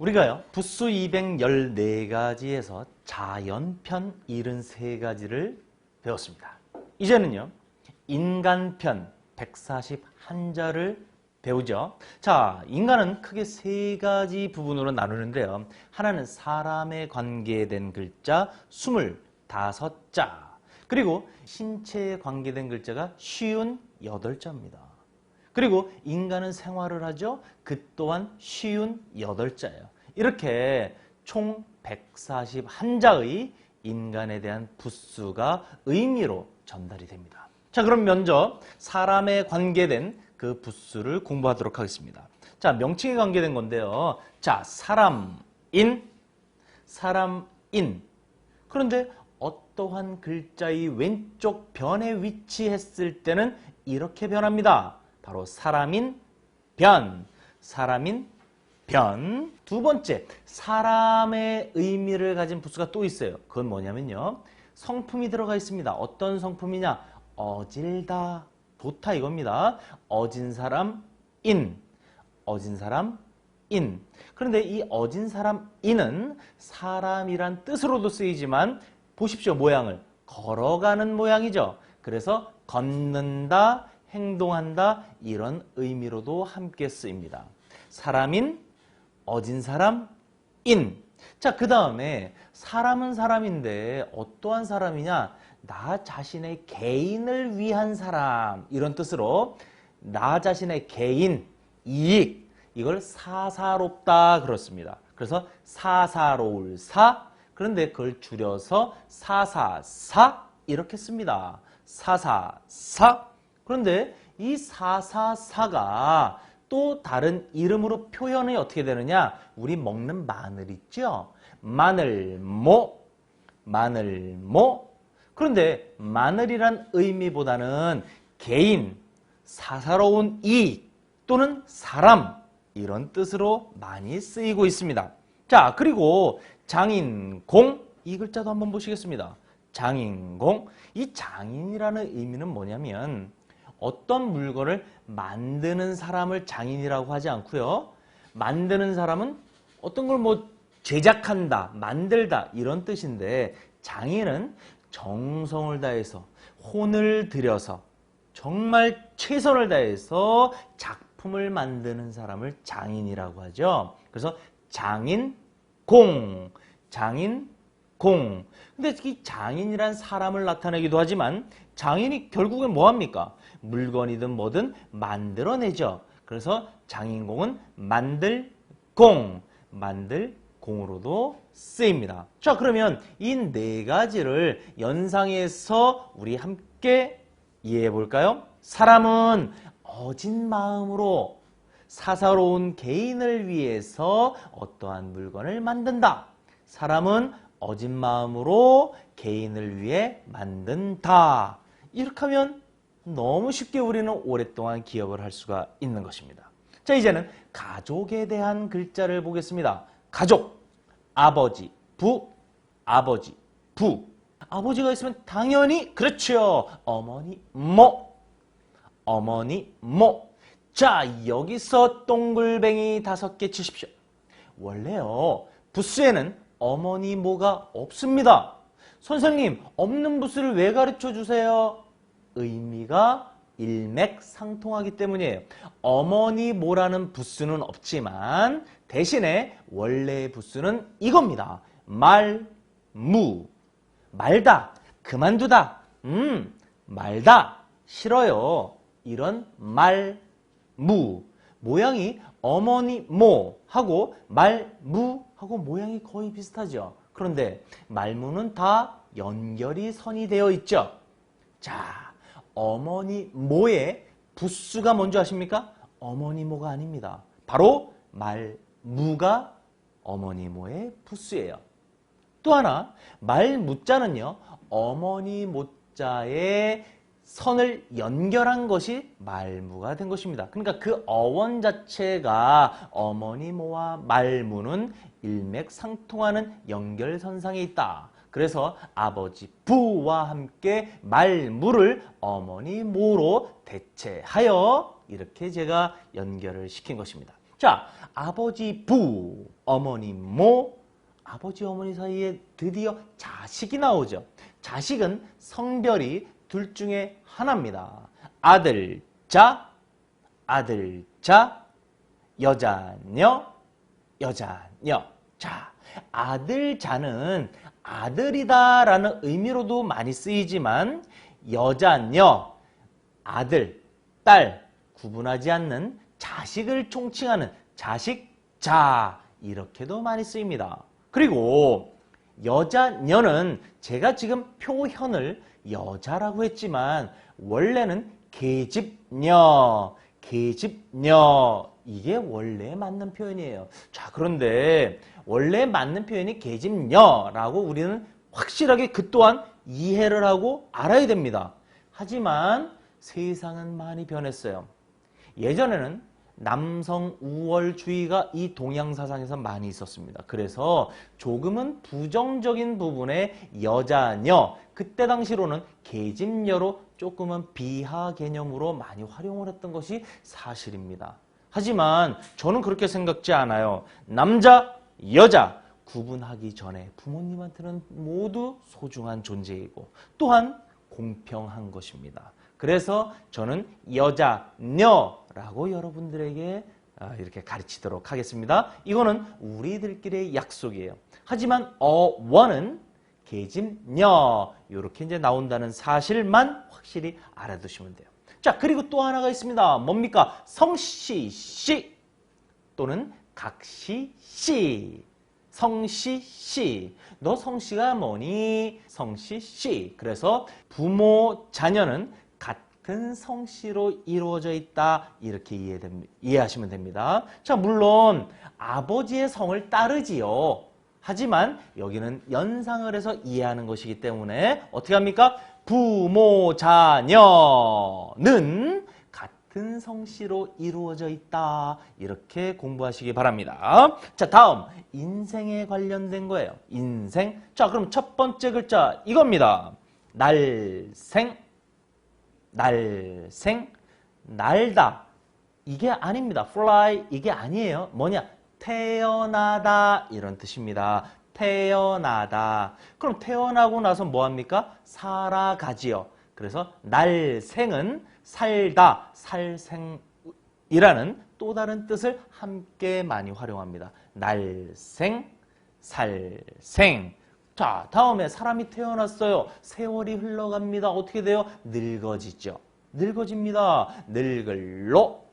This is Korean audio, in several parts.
우리가요, 부수 214가지에서 자연편 73가지를 배웠습니다. 이제는요, 인간편 141자를 배우죠. 자, 인간은 크게 세 가지 부분으로 나누는데요. 하나는 사람에 관계된 글자 25자, 그리고 신체에 관계된 글자가 58자입니다. 그리고 인간은 생활을 하죠. 그 또한 58자예요. 이렇게 총 141자의 인간에 대한 부수가 의미로 전달이 됩니다. 자, 그럼 먼저 사람에 관계된 그 부수를 공부하도록 하겠습니다. 자, 명칭에 관계된 건데요. 자, 사람인. 그런데 어떠한 글자의 왼쪽 변에 위치했을 때는 이렇게 변합니다. 바로 사람인 변. 두 번째, 사람의 의미를 가진 부수가 또 있어요. 그건 뭐냐면요, 성품이 들어가 있습니다. 어떤 성품이냐? 어질다, 좋다 이겁니다. 어진 사람 인. 그런데 이 어진 사람 인은 사람이란 뜻으로도 쓰이지만 보십시오, 모양을. 걸어가는 모양이죠. 그래서 걷는다, 행동한다, 이런 의미로도 함께 쓰입니다. 사람인, 어진 사람, 인. 자, 그 다음에 사람은 사람인데 어떠한 사람이냐? 나 자신의 개인을 위한 사람, 이런 뜻으로 나 자신의 개인, 이익, 이걸 사사롭다 그렇습니다. 그래서 사사로울 사, 그런데 그걸 줄여서 사사사 이렇게 씁니다. 사사사. 그런데 이 사사사가 또 다른 이름으로 표현이 어떻게 되느냐? 우리 먹는 마늘 있죠? 마늘모. 그런데 마늘이란 의미보다는 개인, 사사로운 이익 또는 사람, 이런 뜻으로 많이 쓰이고 있습니다. 자, 그리고 장인공, 이 글자도 한번 보시겠습니다. 장인공. 이 장인이라는 의미는 뭐냐면 어떤 물건을 만드는 사람을 장인이라고 하지 않고요. 만드는 사람은 어떤 걸 제작한다, 만들다 이런 뜻인데, 장인은 정성을 다해서, 혼을 들여서, 정말 최선을 다해서 작품을 만드는 사람을 장인이라고 하죠. 그래서 장인공. 근데 이 장인이란 사람을 나타내기도 하지만 장인이 결국엔 뭐합니까? 물건이든 뭐든 만들어내죠. 그래서 장인공은 만들공으로도 쓰입니다. 자, 그러면 이 네 가지를 연상해서 우리 함께 이해해 볼까요? 사람은 어진 마음으로 사사로운 개인을 위해서 어떠한 물건을 만든다. 사람은 어진 마음으로 개인을 위해 만든다. 이렇게 하면 너무 쉽게 우리는 오랫동안 기억을 할 수가 있는 것입니다. 자, 이제는 가족에 대한 글자를 보겠습니다. 가족, 아버지, 부. 아버지가 있으면 당연히 그렇죠. 어머니, 모. 자, 여기서 동글뱅이 5개 치십시오. 원래요, 부수에는 어머니, 모가 없습니다. 선생님, 없는 부수를 왜 가르쳐 주세요? 의미가 일맥상통하기 때문이에요. 어머니, 모라는 부수는 없지만 대신에 원래의 부수는 이겁니다. 말다, 그만두다, 말다, 싫어요. 이런 모양이 어머니 모하고 말무하고 모양이 거의 비슷하죠. 그런데 말무는 다 연결이 선이 되어 있죠. 자, 어머니 모의 부수가 뭔지 아십니까? 어머니 모가 아닙니다. 바로 말무가 어머니 모의 부수예요. 또 하나, 말무자는요, 어머니 모자에 선을 연결한 것이 말무가 된 것입니다. 그러니까 그 어원 자체가 어머니모와 말무는 일맥상통하는 연결선상에 있다. 그래서 아버지 부와 함께 말무를 어머니모로 대체하여 이렇게 제가 연결을 시킨 것입니다. 자, 아버지 부, 어머니 모, 아버지 어머니 사이에 드디어 자식이 나오죠. 자식은 성별이 둘 중에 하나입니다. 아들, 자, 아들, 자, 여자녀, 여자녀. 자, 아들, 자는 아들이다라는 의미로도 많이 쓰이지만 여자녀, 아들, 딸 구분하지 않는 자식을 총칭하는 자식자 이렇게도 많이 쓰입니다. 그리고 여자녀는 제가 지금 표현을 여자라고 했지만 원래는 계집녀, 계집녀 이게 원래 맞는 표현이에요. 자, 그런데 원래 맞는 표현이 계집녀라고 우리는 확실하게 그 또한 이해를 하고 알아야 됩니다. 하지만 세상은 많이 변했어요. 예전에는 남성 우월주의가 이 동양사상에서 많이 있었습니다. 그래서 조금은 부정적인 부분에 여자녀, 그때 당시로는 계집녀로 조금은 비하 개념으로 많이 활용을 했던 것이 사실입니다. 하지만 저는 그렇게 생각지 않아요. 남자, 여자 구분하기 전에 부모님한테는 모두 소중한 존재이고 또한 공평한 것입니다. 그래서 저는 여자녀라고 여러분들에게 이렇게 가르치도록 하겠습니다. 이거는 우리들끼리의 약속이에요. 하지만 어원은 계집녀 이렇게 이제 나온다는 사실만 확실히 알아두시면 돼요. 자, 그리고 또 하나가 있습니다. 뭡니까? 성씨씨 또는 각씨씨. 성씨씨. 너 성씨가 뭐니? 성씨씨. 그래서 부모, 자녀는 같은 성씨로 이루어져 있다. 이렇게 이해하시면 됩니다. 자, 물론 아버지의 성을 따르지요. 하지만 여기는 연상을 해서 이해하는 것이기 때문에 어떻게 합니까? 부모, 자녀는 같은 성씨로 이루어져 있다. 이렇게 공부하시기 바랍니다. 자, 다음 인생에 관련된 거예요. 인생. 자, 그럼 첫 번째 글자 이겁니다. 날생, 날생, 날다. 이게 아닙니다. fly 이게 아니에요. 뭐냐? 태어나다 이런 뜻입니다. 태어나다. 그럼 태어나고 나서 뭐합니까? 살아가지요. 그래서 날생은 살다, 살생이라는 또 다른 뜻을 함께 많이 활용합니다. 날생, 살생. 자, 다음에 사람이 태어났어요. 세월이 흘러갑니다. 어떻게 돼요? 늙어지죠. 늙어집니다. 늙을로,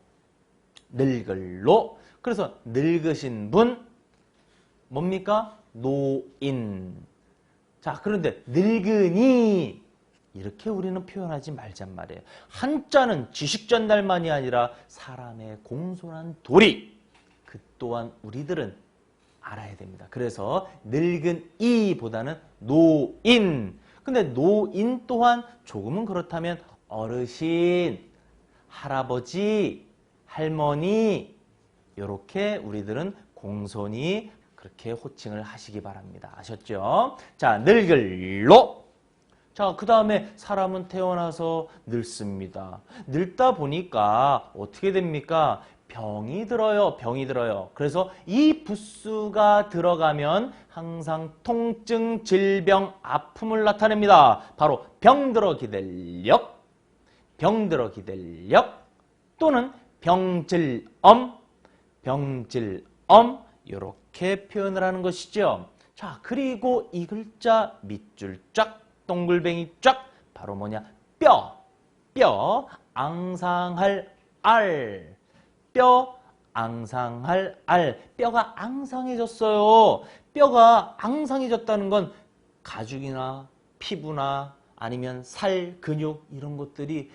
늙을로. 그래서 늙으신 분 뭡니까? 노인. 자, 그런데 늙으니 이렇게 우리는 표현하지 말잔 말이에요. 한자는 지식 전달만이 아니라 사람의 공손한 도리. 그 또한 우리들은 알아야 됩니다. 그래서 늙은 이보다는 노인. 근데 노인 또한 조금은 그렇다면 어르신, 할아버지, 할머니 이렇게 우리들은 공손히 그렇게 호칭을 하시기 바랍니다. 아셨죠? 자, 늙을로. 자, 그 다음에 사람은 태어나서 늙습니다. 늙다 보니까 어떻게 됩니까? 병이 들어요. 병이 들어요. 그래서 이 부수가 들어가면 항상 통증, 질병, 아픔을 나타냅니다. 바로 병들어 기댈력, 병들어 기댈력 또는 병질엄, 병질엄 이렇게 표현을 하는 것이죠. 자, 그리고 이 글자 밑줄 쫙, 동글뱅이 쫙 바로 뭐냐? 뼈, 뼈, 앙상할 알, 뼈, 앙상할 알. 뼈가 앙상해졌어요. 뼈가 앙상해졌다는 건 가죽이나 피부나 아니면 살, 근육 이런 것들이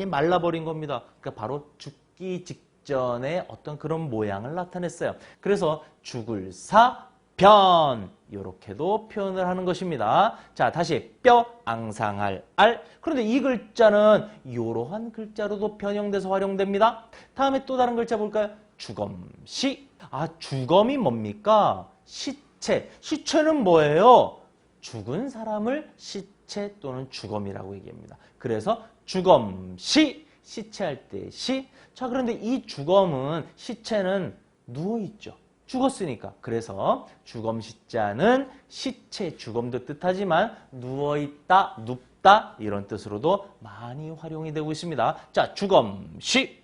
말라버린 겁니다. 그러니까 바로 죽기 직전에 어떤 그런 모양을 나타냈어요. 그래서 죽을 사, 변 이렇게도 표현을 하는 것입니다. 자, 다시 뼈, 앙상할 알. 그런데 이 글자는 이러한 글자로도 변형돼서 활용됩니다. 다음에 또 다른 글자 볼까요? 주검시. 아, 주검이 뭡니까? 시체. 시체는 뭐예요? 죽은 사람을 시체 또는 주검이라고 얘기합니다. 그래서 주검시, 시체할 때 시. 자, 그런데 이 주검은 시체는 누워있죠. 죽었으니까. 그래서 주검 시자는 시체 주검도 뜻하지만 누워있다, 눕다 이런 뜻으로도 많이 활용이 되고 있습니다. 자, 주검시.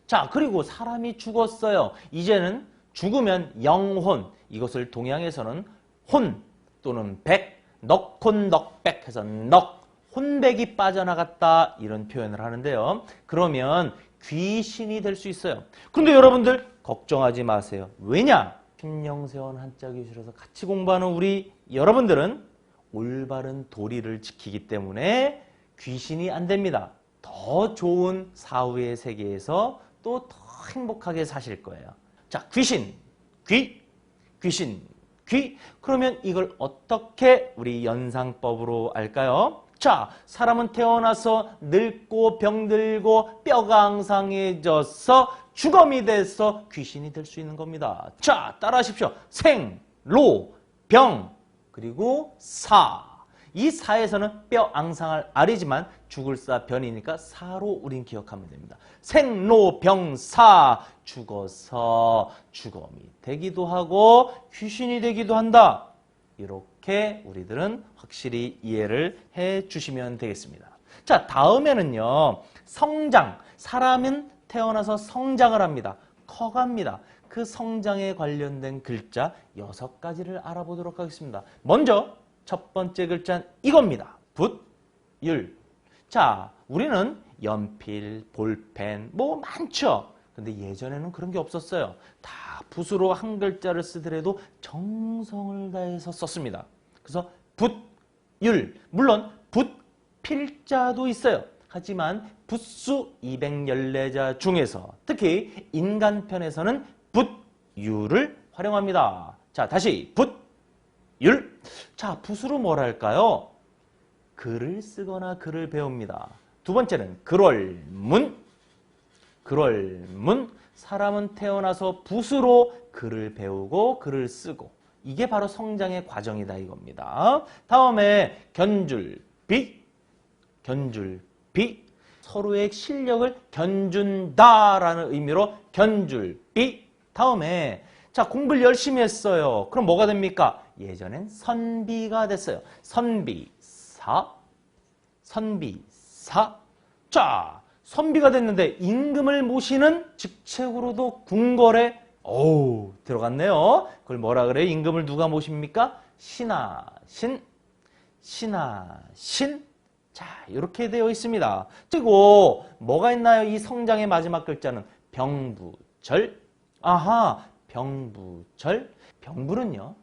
자, 그리고 사람이 죽었어요. 이제는 죽으면 영혼. 이것을 동양에서는 혼 또는 백, 넉혼 넉백 해서 넉, 혼백이 빠져나갔다 이런 표현을 하는데요. 그러면 귀신이 될 수 있어요. 그런데 여러분들 걱정하지 마세요. 왜냐? 신령세원 한자 교실에서 같이 공부하는 우리 여러분들은 올바른 도리를 지키기 때문에 귀신이 안 됩니다. 더 좋은 사후의 세계에서 또 더 행복하게 사실 거예요. 자, 귀신, 귀, 귀신, 귀. 그러면 이걸 어떻게 우리 연상법으로 알까요? 자, 사람은 태어나서 늙고 병들고 뼈가 앙상해져서 주검이 돼서 귀신이 될 수 있는 겁니다. 자, 따라하십시오. 생, 로, 병, 그리고 사. 이 사에서는 뼈 앙상할 알이지만 죽을 사 변이니까 사로 우린 기억하면 됩니다. 생로병사 죽어서 주검이 되기도 하고 귀신이 되기도 한다. 이렇게 우리들은 확실히 이해를 해 주시면 되겠습니다. 자, 다음에는요. 성장. 사람은 태어나서 성장을 합니다. 커갑니다. 그 성장에 관련된 글자 6가지를 알아보도록 하겠습니다. 먼저 첫 번째 글자는 이겁니다. 붓, 율. 자, 우리는 연필, 볼펜 뭐 많죠. 근데 예전에는 그런 게 없었어요. 다 붓으로 한 글자를 쓰더라도 정성을 다해서 썼습니다. 그래서 붓, 율. 물론 붓, 필자도 있어요. 하지만 붓수 214자 중에서 특히 인간편에서는 붓, 율을 활용합니다. 자, 다시 붓, 율. 자, 붓으로 뭘 할까요? 글을 쓰거나 글을 배웁니다. 두 번째는 글월문. 글월문. 사람은 태어나서 붓으로 글을 배우고 글을 쓰고 이게 바로 성장의 과정이다 이겁니다. 다음에 견줄비. 견줄비. 서로의 실력을 견준다라는 의미로 견줄비. 다음에 자, 공부를 열심히 했어요. 그럼 뭐가 됩니까? 예전엔 선비가 됐어요. 선비사. 선비사. 자, 선비가 됐는데 임금을 모시는 직책으로도 궁궐에 들어갔네요. 그걸 뭐라 그래요? 임금을 누가 모십니까? 신하신. 신하신. 자, 이렇게 되어 있습니다. 그리고 뭐가 있나요? 이 성장의 마지막 글자는 병부절. 아하, 병부절. 병부는요,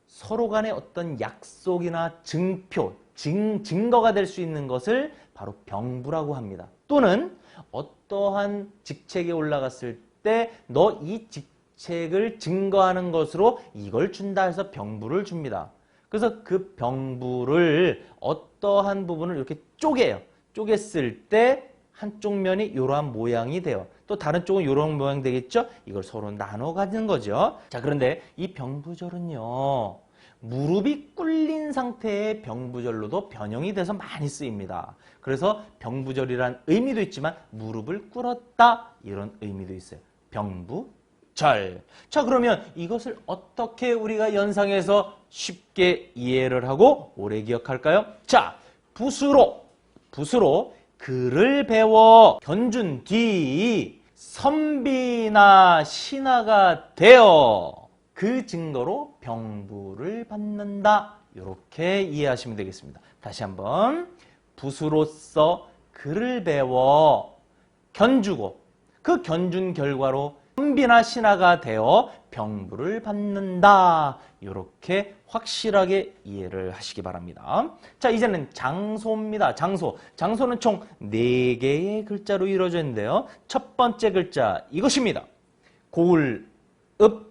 서로 간의 어떤 약속이나 증표, 증거가 될 수 있는 것을 바로 병부라고 합니다. 또는 어떠한 직책에 올라갔을 때 너 이 직책을 증거하는 것으로 이걸 준다 해서 병부를 줍니다. 그래서 그 병부를 어떠한 부분을 이렇게 쪼개요. 쪼갰을 때 한쪽 면이 이러한 모양이 돼요. 또 다른 쪽은 이런 모양 되겠죠? 이걸 서로 나눠 가지는 거죠. 자, 그런데 이 병부절은요, 무릎이 꿇린 상태의 병부절로도 변형이 돼서 많이 쓰입니다. 그래서 병부절이란 의미도 있지만 무릎을 꿇었다 이런 의미도 있어요. 병부절. 자, 그러면 이것을 어떻게 우리가 연상해서 쉽게 이해를 하고 오래 기억할까요? 자, 붓으로 글을 배워 견준 뒤 선비나 신하가 되어 그 증거로 병부를 받는다. 이렇게 이해하시면 되겠습니다. 다시 한번 붓으로써 글을 배워 견주고 그 견준 결과로 선비나 신하가 되어 병부를 받는다. 이렇게 확실하게 이해를 하시기 바랍니다. 자, 이제는 장소입니다. 장소. 장소는 총 4개의 글자로 이루어져 있는데요. 첫 번째 글자 이것입니다. 고을읍.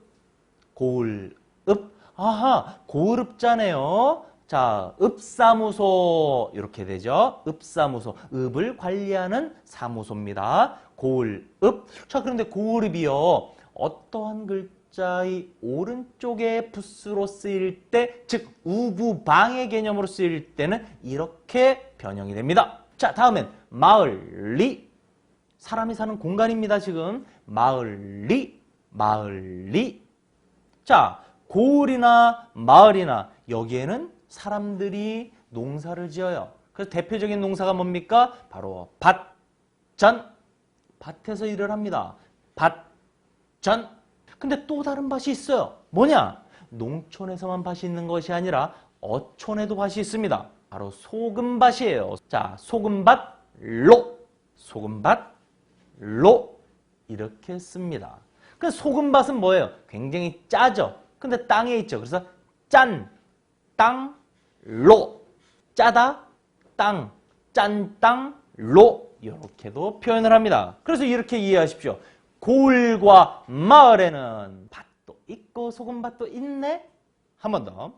고을읍. 아하, 고을읍자네요. 자, 읍사무소 이렇게 되죠. 읍사무소. 읍을 관리하는 사무소입니다. 고을읍. 자, 그런데 고을읍이요, 어떠한 글자의 오른쪽에 붓으로 쓰일 때, 즉 우부방의 개념으로 쓰일 때는 이렇게 변형이 됩니다. 자, 다음엔 마을리. 사람이 사는 공간입니다. 지금 마을리, 마을리. 자, 고을이나 마을이나 여기에는 사람들이 농사를 지어요. 그래서 대표적인 농사가 뭡니까? 바로 밭전. 밭에서 일을 합니다. 밭전. 근데 또 다른 밭이 있어요. 뭐냐? 농촌에서만 밭이 있는 것이 아니라 어촌에도 밭이 있습니다. 바로 소금밭이에요. 자, 소금밭로, 소금밭로 이렇게 씁니다. 그 소금밭은 뭐예요? 굉장히 짜죠. 근데 땅에 있죠. 그래서 짠, 땅, 로. 짜다, 땅, 짠, 땅, 로. 이렇게도 표현을 합니다. 그래서 이렇게 이해하십시오. 고을과 마을에는 밭도 있고 소금밭도 있네. 한 번 더.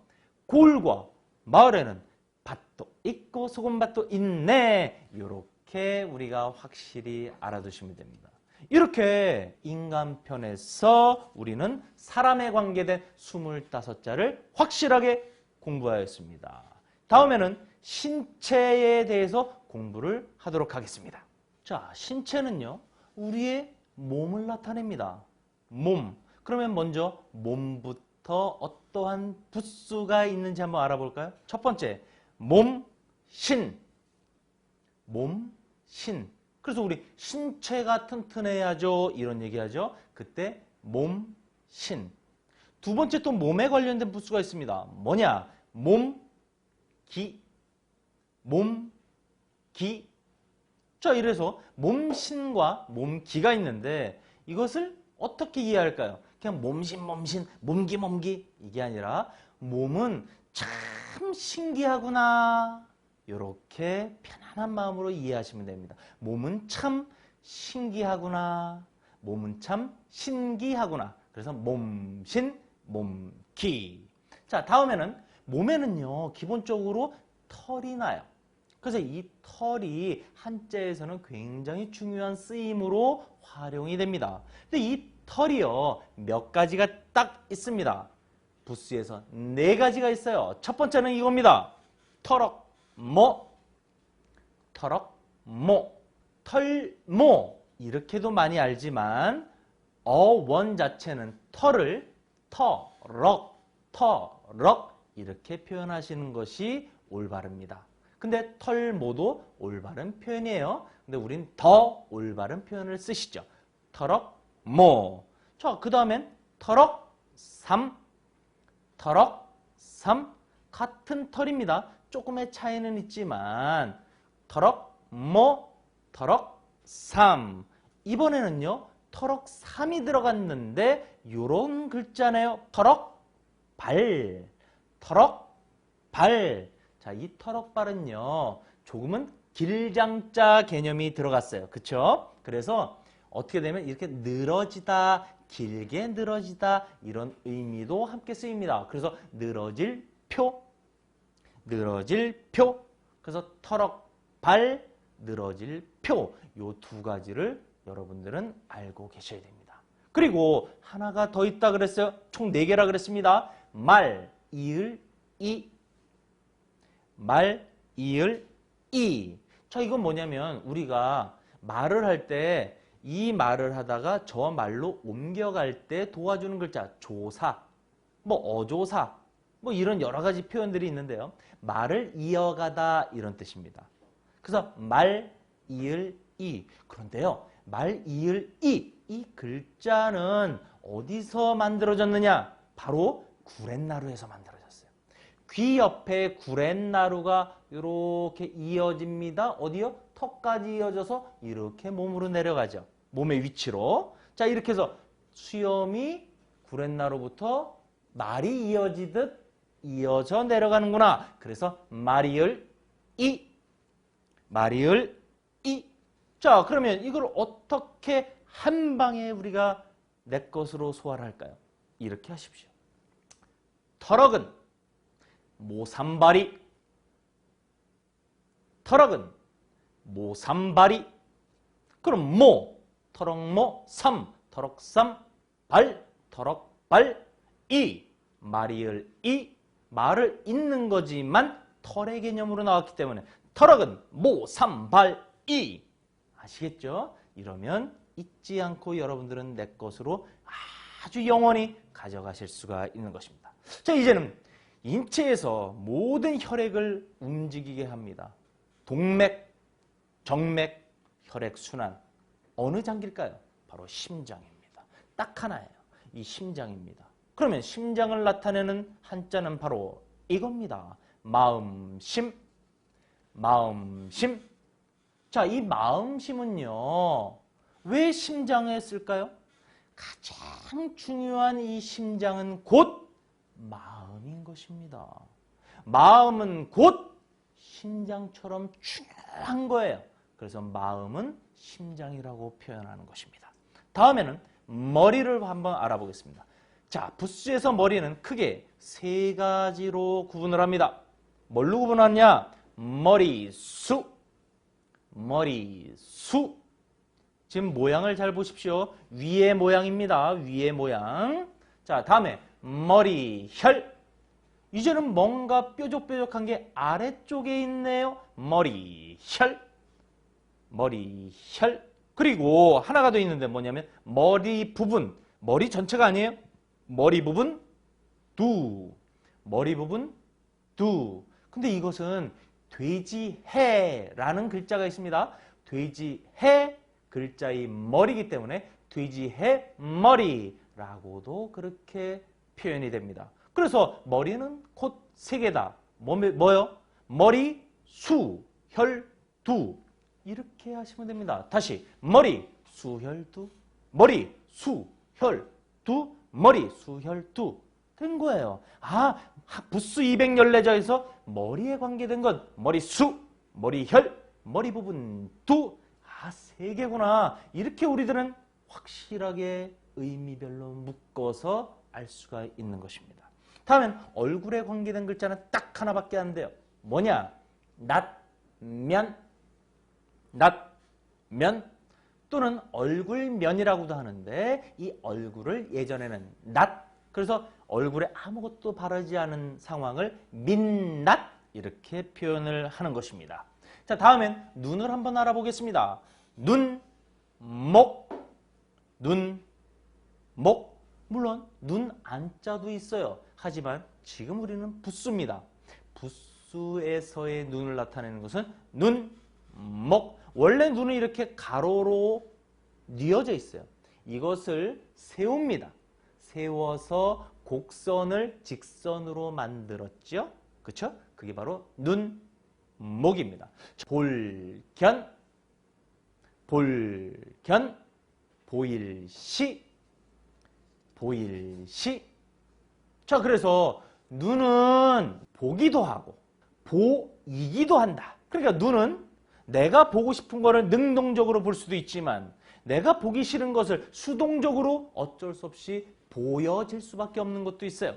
고을과 마을에는 밭도 있고 소금밭도 있네. 이렇게 우리가 확실히 알아두시면 됩니다. 이렇게 인간편에서 우리는 사람에 관계된 25자를 확실하게 공부하였습니다. 다음에는 신체에 대해서 공부를 하도록 하겠습니다. 자, 신체는요, 우리의 몸을 나타냅니다. 몸. 그러면 먼저 몸부터 어떠한 부수가 있는지 한번 알아볼까요? 첫 번째, 몸, 신. 몸, 신. 그래서 우리 신체가 튼튼해야죠. 이런 얘기하죠. 그때 몸, 신. 두 번째 또 몸에 관련된 부수가 있습니다. 뭐냐? 몸, 기. 몸, 기. 자, 이래서 몸신과 몸기가 있는데 이것을 어떻게 이해할까요? 그냥 몸신, 몸기, 이게 아니라 몸은 참 신기하구나. 이렇게 편안한 마음으로 이해하시면 됩니다. 몸은 참 신기하구나. 몸은 참 신기하구나. 그래서 몸신, 몸기. 자, 다음에는 몸에는요, 기본적으로 털이 나요. 그래서 이 털이 한자에서는 굉장히 중요한 쓰임으로 활용이 됩니다. 근데 이 털이요, 몇 가지가 딱 있습니다. 부수에서 4가지가 있어요. 첫 번째는 이겁니다. 털럭, 모, 털럭, 모, 털모. 이렇게도 많이 알지만 어원 자체는 털을 터럭, 터럭 이렇게 표현하시는 것이 올바릅니다. 근데 털모도 올바른 표현이에요. 근데 우린 더 올바른 표현을 쓰시죠. 털럭, 모. 자, 그 다음엔 털럭, 삼. 털럭, 삼. 같은 털입니다. 조금의 차이는 있지만 털럭, 모, 털럭, 삼. 이번에는요, 털럭, 삼이 들어갔는데 요런 글자네요. 털럭, 발. 털럭, 발. 자, 이 털럭발은요, 조금은 길장자 개념이 들어갔어요. 그쵸? 그래서 어떻게 되면 이렇게 늘어지다, 길게 늘어지다 이런 의미도 함께 쓰입니다. 그래서 늘어질 표, 늘어질 표. 그래서 털럭발, 늘어질 표. 요 2가지를 여러분들은 알고 계셔야 됩니다. 그리고 하나가 더 있다 그랬어요. 총 4개라 그랬습니다. 말, 이을, 이. 말, 이을, 이. 자, 이건 뭐냐면 우리가 말을 할 때 이 말을 하다가 저 말로 옮겨갈 때 도와주는 글자 조사, 뭐 어조사, 뭐 이런 여러 가지 표현들이 있는데요. 말을 이어가다 이런 뜻입니다. 그래서 말, 이을, 이. 그런데요, 말, 이을, 이 글자는 어디서 만들어졌느냐? 바로 구렛나루에서 만들어졌어요. 귀 옆에 구렛나루가 이렇게 이어집니다. 어디요? 턱까지 이어져서 이렇게 몸으로 내려가죠. 몸의 위치로. 자, 이렇게 해서 수염이 구렛나루부터 말이 이어지듯 이어져 내려가는구나. 그래서 말이을 이. 말이을 이. 자, 그러면 이걸 어떻게 한 방에 우리가 내 것으로 소화를 할까요? 이렇게 하십시오. 털럭은 모삼바리. 털럭은 모삼바리. 그럼 모, 털럭모, 삼, 털럭삼, 발, 털럭발, 이. 말이을 이. 말을 잇는 거지만 털의 개념으로 나왔기 때문에 털럭은 모, 삼, 발, 이. 아시겠죠? 이러면 잊지 않고 여러분들은 내 것으로 아주 영원히 가져가실 수가 있는 것입니다. 자, 이제는 인체에서 모든 혈액을 움직이게 합니다. 동맥, 정맥, 혈액순환. 어느 장기일까요? 바로 심장입니다. 딱 하나예요. 이 심장입니다. 그러면 심장을 나타내는 한자는 바로 이겁니다. 마음심, 마음심. 자, 이 마음심은요, 왜 심장에 쓸까요? 가장 중요한 이 심장은 곧 마음인 것입니다. 마음은 곧 심장처럼 중요한 거예요. 그래서 마음은 심장이라고 표현하는 것입니다. 다음에는 머리를 한번 알아보겠습니다. 자, 붓수에서 머리는 크게 세 가지로 구분을 합니다. 뭘로 구분하냐? 머리수, 머리수. 지금 모양을 잘 보십시오. 위의 모양입니다. 위의 모양. 자, 다음에 머리혈. 이제는 뭔가 뾰족뾰족한 게 아래쪽에 있네요. 머리혈, 머리혈. 그리고 하나가 더 있는데 뭐냐면 머리 부분. 머리 전체가 아니에요. 머리 부분 두. 머리 부분 두. 근데 이것은 돼지해라는 글자가 있습니다. 돼지해 글자의 머리이기 때문에 돼지해 머리라고도 그렇게 표현이 됩니다. 그래서 머리는 곧 세 개다. 뭐요? 머리, 수, 혈, 두. 이렇게 하시면 됩니다. 다시 머리, 수, 혈, 두. 머리, 수, 혈, 두. 머리, 수, 혈, 두. 된 거예요. 아, 붓수 214자에서 머리에 관계된 건 머리, 수, 머리, 혈, 머리 부분, 두. 아, 세 개구나. 이렇게 우리들은 확실하게 의미별로 묶어서 알 수가 있는 것입니다. 다음엔 얼굴에 관계된 글자는 딱 하나밖에 안 돼요. 뭐냐? 낫, 면, 낫, 면 또는 얼굴면이라고도 하는데 이 얼굴을 예전에는 낫, 그래서 얼굴에 아무것도 바르지 않은 상황을 민낫 이렇게 표현을 하는 것입니다. 자, 다음엔 눈을 한번 알아보겠습니다. 눈, 목, 눈, 목. 물론 눈 안자도 있어요. 하지만 지금 우리는 붓수입니다. 붓수에서의 눈을 나타내는 것은 눈, 목. 원래 눈은 이렇게 가로로 뉘어져 있어요. 이것을 세웁니다. 세워서 곡선을 직선으로 만들었죠. 그렇죠? 그게 바로 눈, 목입니다. 볼견, 볼견, 보일시, 보일시. 자, 그래서 눈은 보기도 하고 보이기도 한다. 그러니까 눈은 내가 보고 싶은 거를 능동적으로 볼 수도 있지만 내가 보기 싫은 것을 수동적으로 어쩔 수 없이 보여질 수밖에 없는 것도 있어요.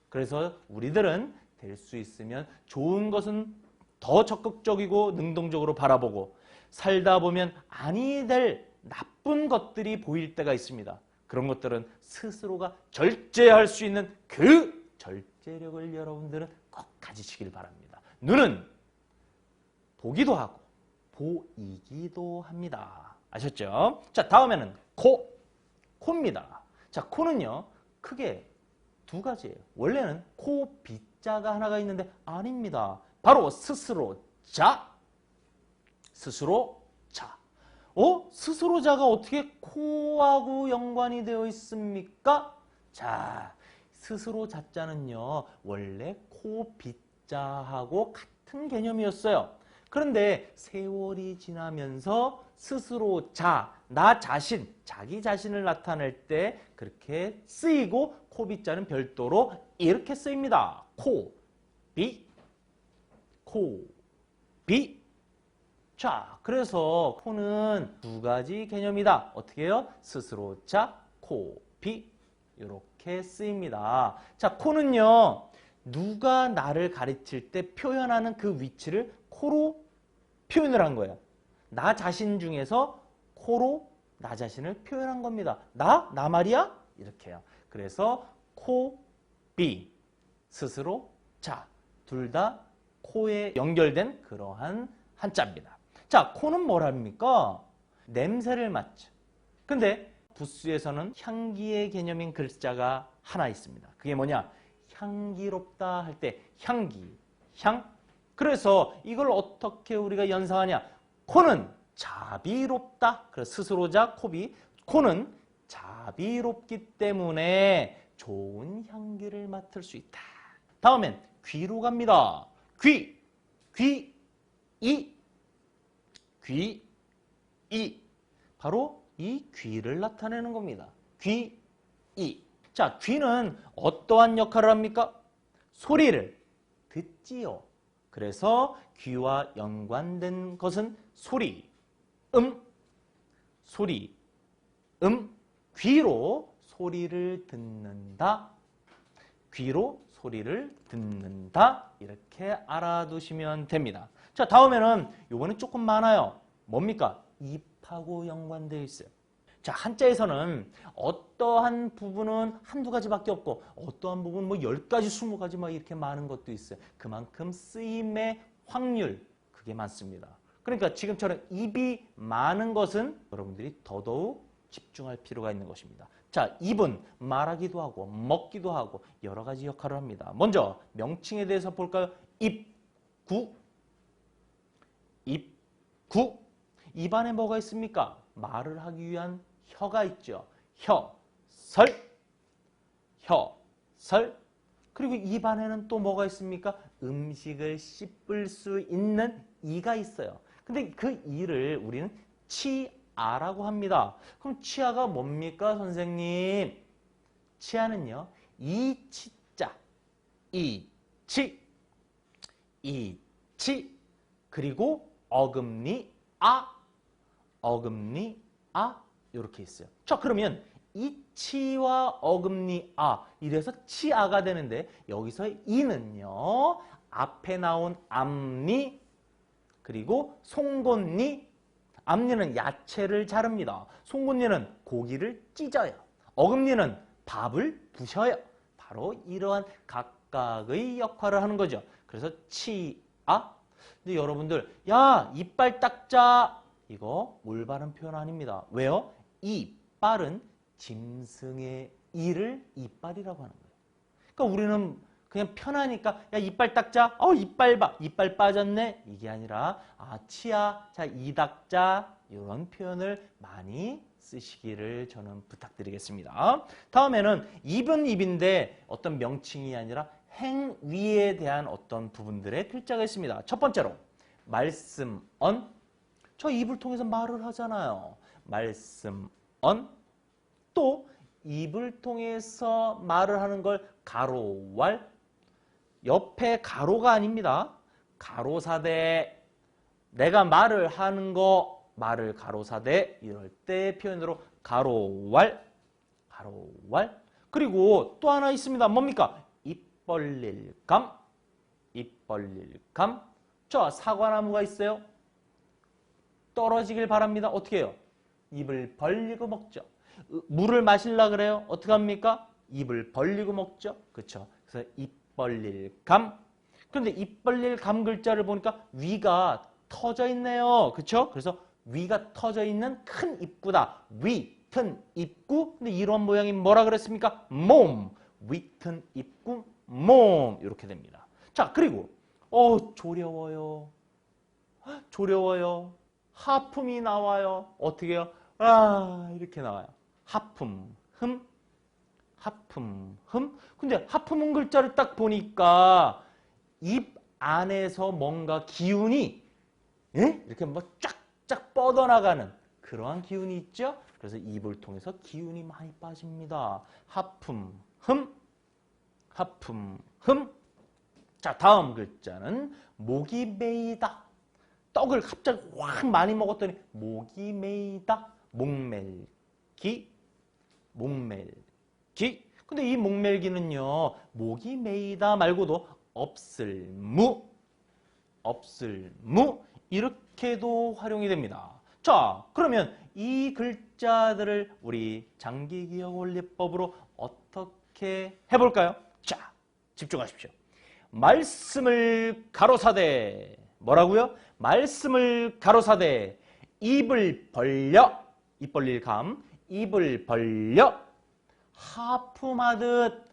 그래서 우리들은 될 수 있으면 좋은 것은 더 적극적이고 능동적으로 바라보고 살다 보면 아니 될 나쁜 것들이 보일 때가 있습니다. 그런 것들은 스스로가 절제할 수 있는 그 절제력을 여러분들은 꼭 가지시길 바랍니다. 눈은 보기도 하고 보이기도 합니다. 아셨죠? 자, 다음에는 코, 코입니다. 자, 코는요 크게 두 가지예요. 원래는 코 비자가 하나가 있는데 아닙니다. 바로 스스로 자, 스스로 자. 스스로 자가 어떻게 코하고 연관이 되어 있습니까? 자, 스스로 자자는요 원래 코 비자하고 같은 개념이었어요. 그런데 세월이 지나면서 스스로 자, 나 자신, 자기 자신을 나타낼 때 그렇게 쓰이고 코비자는 별도로 이렇게 쓰입니다. 코, 비, 코, 비. 자, 그래서 코는 두 가지 개념이다. 어떻게 해요? 스스로 자, 코, 비. 이렇게 쓰입니다. 자, 코는요 누가 나를 가르칠 때 표현하는 그 위치를 코로 표현을 한 거예요. 나 자신 중에서 코로 나 자신을 표현한 겁니다. 나 말이야? 이렇게 해요. 그래서 코, 비, 스스로 자, 둘 다 코에 연결된 그러한 한자입니다. 자, 코는 뭐랍니까? 냄새를 맡죠. 근데 부수에서는 향기의 개념인 글자가 하나 있습니다. 그게 뭐냐? 향기롭다 할 때 향기, 향. 그래서 이걸 어떻게 우리가 연상하냐? 코는 자비롭다. 그래서 스스로자 코비. 코는 자비롭기 때문에 좋은 향기를 맡을 수 있다. 다음엔 귀로 갑니다. 귀, 이. 바로 이 귀를 나타내는 겁니다. 귀, 이. 자, 귀는 어떠한 역할을 합니까? 소리를 듣지요. 그래서 귀와 연관된 것은 소리, 소리, 귀로 소리를 듣는다. 귀로 소리를 듣는다. 이렇게 알아두시면 됩니다. 자, 다음에는 요거는 조금 많아요. 뭡니까? 입하고 연관되어 있어요. 자, 한자에서는 어떠한 부분은 한두 가지밖에 없고 어떠한 부분은 뭐 10가지, 20가지 막 이렇게 많은 것도 있어요. 그만큼 쓰임의 확률, 그게 많습니다. 그러니까 지금처럼 입이 많은 것은 여러분들이 더더욱 집중할 필요가 있는 것입니다. 자, 입은 말하기도 하고 먹기도 하고 여러 가지 역할을 합니다. 먼저 명칭에 대해서 볼까요? 입구. 입안에 뭐가 있습니까? 말을 하기 위한 혀가 있죠. 혀설. 그리고 입안에는 또 뭐가 있습니까? 음식을 씹을 수 있는 이가 있어요. 근데 그 이를 우리는 치아라고 합니다. 그럼 치아가 뭡니까, 선생님? 치아는요, 이치자, 이치, 그리고 어금니 아, 이렇게 있어요. 자, 그러면 이치와 어금니 이래서 치아가 되는데 여기서 이는요, 앞에 나온 앞니 그리고 송곳니. 앞니는 야채를 자릅니다. 송곳니는 고기를 찢어요. 어금니는 밥을 부셔요. 바로 이러한 각각의 역할을 하는 거죠. 그래서 치아. 근데 여러분들, 야, 이빨 닦자. 이거 올바른 표현 아닙니다. 왜요? 이빨은 짐승의 이를 이빨이라고 하는 거예요. 그러니까 우리는 그냥 편하니까, 야, 이빨 닦자. 이빨 봐. 이빨 빠졌네. 이게 아니라, 치아. 자, 이 닦자. 이런 표현을 많이 쓰시기를 저는 부탁드리겠습니다. 다음에는 입은 입인데 어떤 명칭이 아니라 행위에 대한 어떤 부분들의 글자가 있습니다. 첫 번째로, 말씀, 저 입을 통해서 말을 하잖아요. 말씀, 또 입을 통해서 말을 하는 걸 가로왈. 옆에 가로가 아닙니다. 가로사대. 내가 말을 하는 거, 말을 가로사대. 이럴 때 표현으로 가로왈. 그리고 또 하나 있습니다. 뭡니까? 입 벌릴 감. 자, 사과나무가 있어요. 떨어지길 바랍니다. 어떻게 해요? 입을 벌리고 먹죠. 물을 마실라 그래요? 어떻게 합니까? 입을 벌리고 먹죠. 그렇죠? 그래서 입 벌릴 감. 그런데 입 벌릴 감 글자를 보니까 위가 터져 있네요. 그렇죠? 그래서 위가 터져 있는 큰 입구다. 위튼 입구. 근데 이런 모양이 뭐라 그랬습니까? 몸. 위튼 입구, 몸. 이렇게 됩니다. 자, 그리고 조려워요. 하품이 나와요. 어떻게 해요? 이렇게 나와요. 하품, 흠. 근데 하품은 글자를 딱 보니까 입 안에서 뭔가 기운이 이렇게 뭐 쫙쫙 뻗어나가는 그러한 기운이 있죠. 그래서 입을 통해서 기운이 많이 빠집니다. 하품, 흠. 자, 다음 글자는 목이 메이다. 떡을 갑자기 확 많이 먹었더니 목이 메이다. 목멜기. 근데 이 목멜기는요, 목이 메이다 말고도 없을무 이렇게도 활용이 됩니다. 자, 그러면 이 글자들을 우리 장기기억원리법으로 어떻게 해볼까요? 자, 집중하십시오. 말씀을 가로사대. 뭐라고요? 말씀을 가로사대 입을 벌려. 입 벌릴 감. 입을 벌려. 하품하듯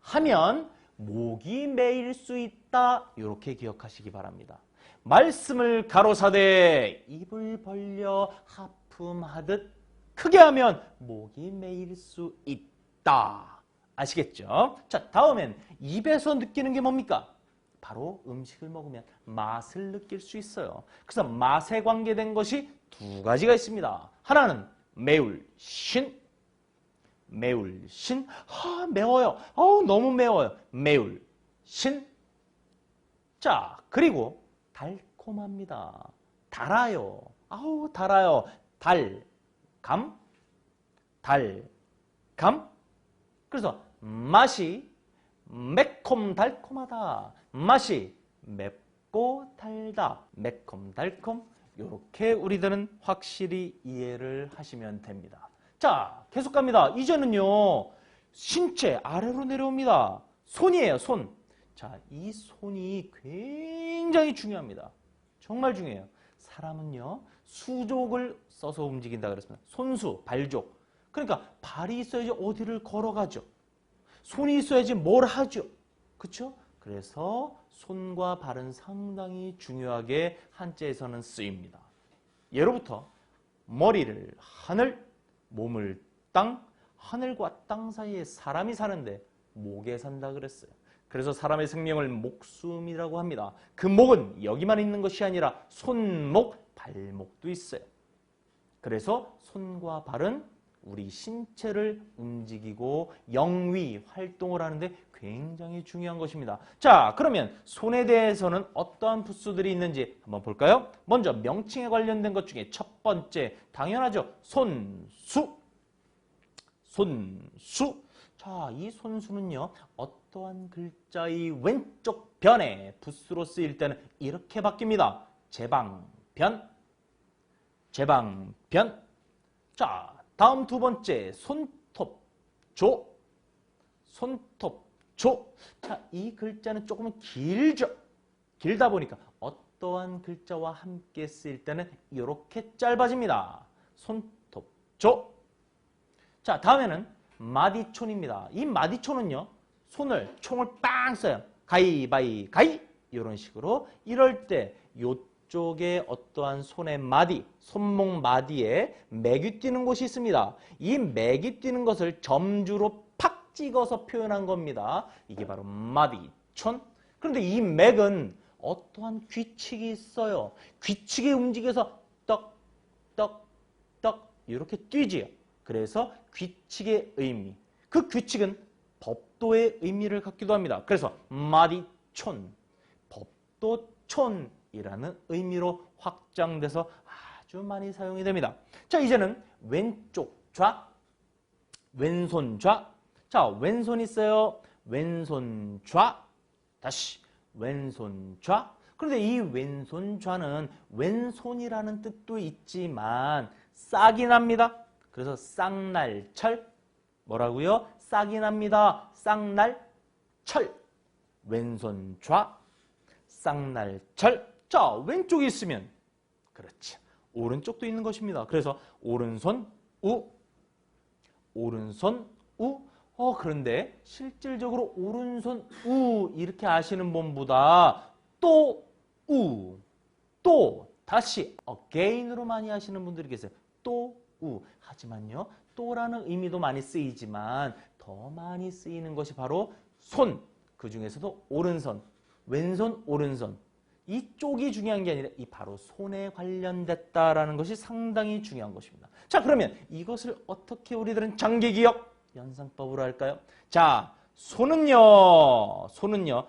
하면 목이 메일 수 있다. 이렇게 기억하시기 바랍니다. 말씀을 가로사대 입을 벌려 하품하듯 크게 하면 목이 메일 수 있다. 아시겠죠? 자, 다음엔 입에서 느끼는 게 뭡니까? 바로 음식을 먹으면 맛을 느낄 수 있어요. 그래서 맛에 관계된 것이 두 가지가 있습니다. 하나는 매울신. 매워요. 너무 매워요. 매울신. 자, 그리고 달콤합니다. 달아요. 달아요. 달감. 그래서 맛이 매콤달콤하다. 맛이 맵고 달다. 매콤달콤. 이렇게 우리들은 확실히 이해를 하시면 됩니다. 자, 계속 갑니다. 이제는요, 신체 아래로 내려옵니다. 손이에요, 손. 자, 이 손이 굉장히 중요합니다. 정말 중요해요. 사람은요, 수족을 써서 움직인다 그랬습니다. 손수, 발족. 그러니까 발이 있어야지 어디를 걸어가죠. 손이 있어야지 뭘 하죠. 그렇죠? 그래서 손과 발은 상당히 중요하게 한자에서는 쓰입니다. 예로부터 머리를 하늘, 몸을 땅, 하늘과 땅 사이에 사람이 사는데 목에 산다 그랬어요. 그래서 사람의 생명을 목숨이라고 합니다. 그 목은 여기만 있는 것이 아니라 손목, 발목도 있어요. 그래서 손과 발은 우리 신체를 움직이고 영위 활동을 하는데 굉장히 중요한 것입니다. 자, 그러면 손에 대해서는 어떠한 부수들이 있는지 한번 볼까요? 먼저 명칭에 관련된 것 중에 첫 번째, 당연하죠. 손수. 자, 이 손수는요, 어떠한 글자의 왼쪽 변에 부수로 쓰일 때는 이렇게 바뀝니다. 제방변. 자, 다음 두 번째, 손톱조. 자, 이 글자는 조금 길죠. 길다 보니까 어떠한 글자와 함께 쓰일 때는 이렇게 짧아집니다. 손톱조. 자, 다음에는 마디촌입니다. 이 마디촌은요, 총을 빵 써요. 가위 이런 식으로. 이럴 때 요쪽에 어떠한 손의 마디, 손목 마디에 맥이 뛰는 곳이 있습니다. 이 맥이 뛰는 것을 점주로 팍 찍어서 표현한 겁니다. 이게 바로 마디촌. 그런데 이 맥은 어떠한 규칙이 있어요. 규칙이 움직여서 떡 이렇게 뛰지요. 그래서 규칙의 의미, 그 규칙은 법도의 의미를 갖기도 합니다. 그래서 마디촌, 법도촌이라는 의미로 확장돼서 아주 많이 사용이 됩니다. 자, 이제는 왼쪽 좌, 왼손 좌. 자, 왼손 있어요. 왼손 좌. 다시 왼손 좌. 그런데 이 왼손 좌는 왼손이라는 뜻도 있지만 싹이 납니다. 그래서 쌍날철. 뭐라고요? 싹이 납니다. 쌍날철. 왼손 좌, 쌍날철. 자, 왼쪽이 있으면 그렇지, 오른쪽도 있는 것입니다. 그래서 오른손 우, 오른손 우. 그런데 실질적으로 오른손 우 이렇게 아시는 분보다 또 우, 또 다시 again으로 많이 하시는 분들이 계세요. 또 우. 하지만요, 또라는 의미도 많이 쓰이지만 더 많이 쓰이는 것이 바로 손. 그 중에서도 오른손, 왼손, 오른손. 이쪽이 중요한 게 아니라 이 바로 손에 관련됐다라는 것이 상당히 중요한 것입니다. 자, 그러면 이것을 어떻게 우리들은 장기기억 연상법으로 할까요? 자, 손은요, 손은요,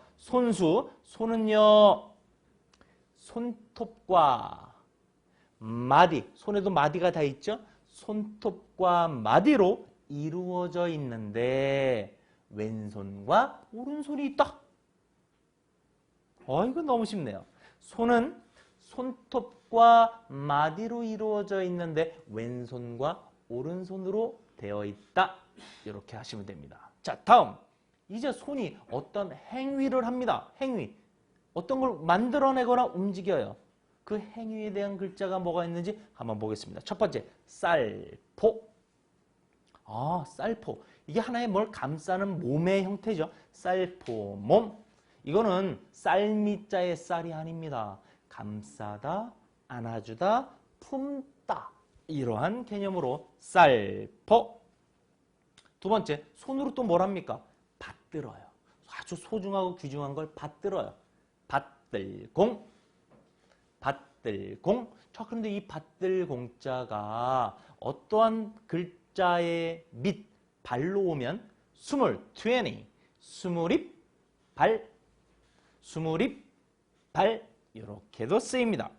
손톱과 마디, 손에도 마디가 다 있죠? 손톱과 마디로 이루어져 있는데 왼손과 오른손이 있다. 이거 너무 쉽네요. 손은 손톱과 마디로 이루어져 있는데 왼손과 오른손으로 되어 있다. 이렇게 하시면 됩니다. 자, 다음. 이제 손이 어떤 행위를 합니다. 행위. 어떤 걸 만들어내거나 움직여요. 그 행위에 대한 글자가 뭐가 있는지 한번 보겠습니다. 첫 번째, 쌀포. 쌀포. 이게 하나의 뭘 감싸는 몸의 형태죠. 쌀포, 몸. 이거는 쌀미자의 쌀이 아닙니다. 감싸다, 안아주다, 품다. 이러한 개념으로 쌀포. 두 번째, 손으로 또 뭘 합니까? 받들어요. 아주 소중하고 귀중한 걸 받들어요. 받들공. 받들공. 자, 그런데 이 받들공자가 어떠한 글자의 밑, 발로 오면 스물입, 발, 스물입, 발 이렇게도 쓰입니다.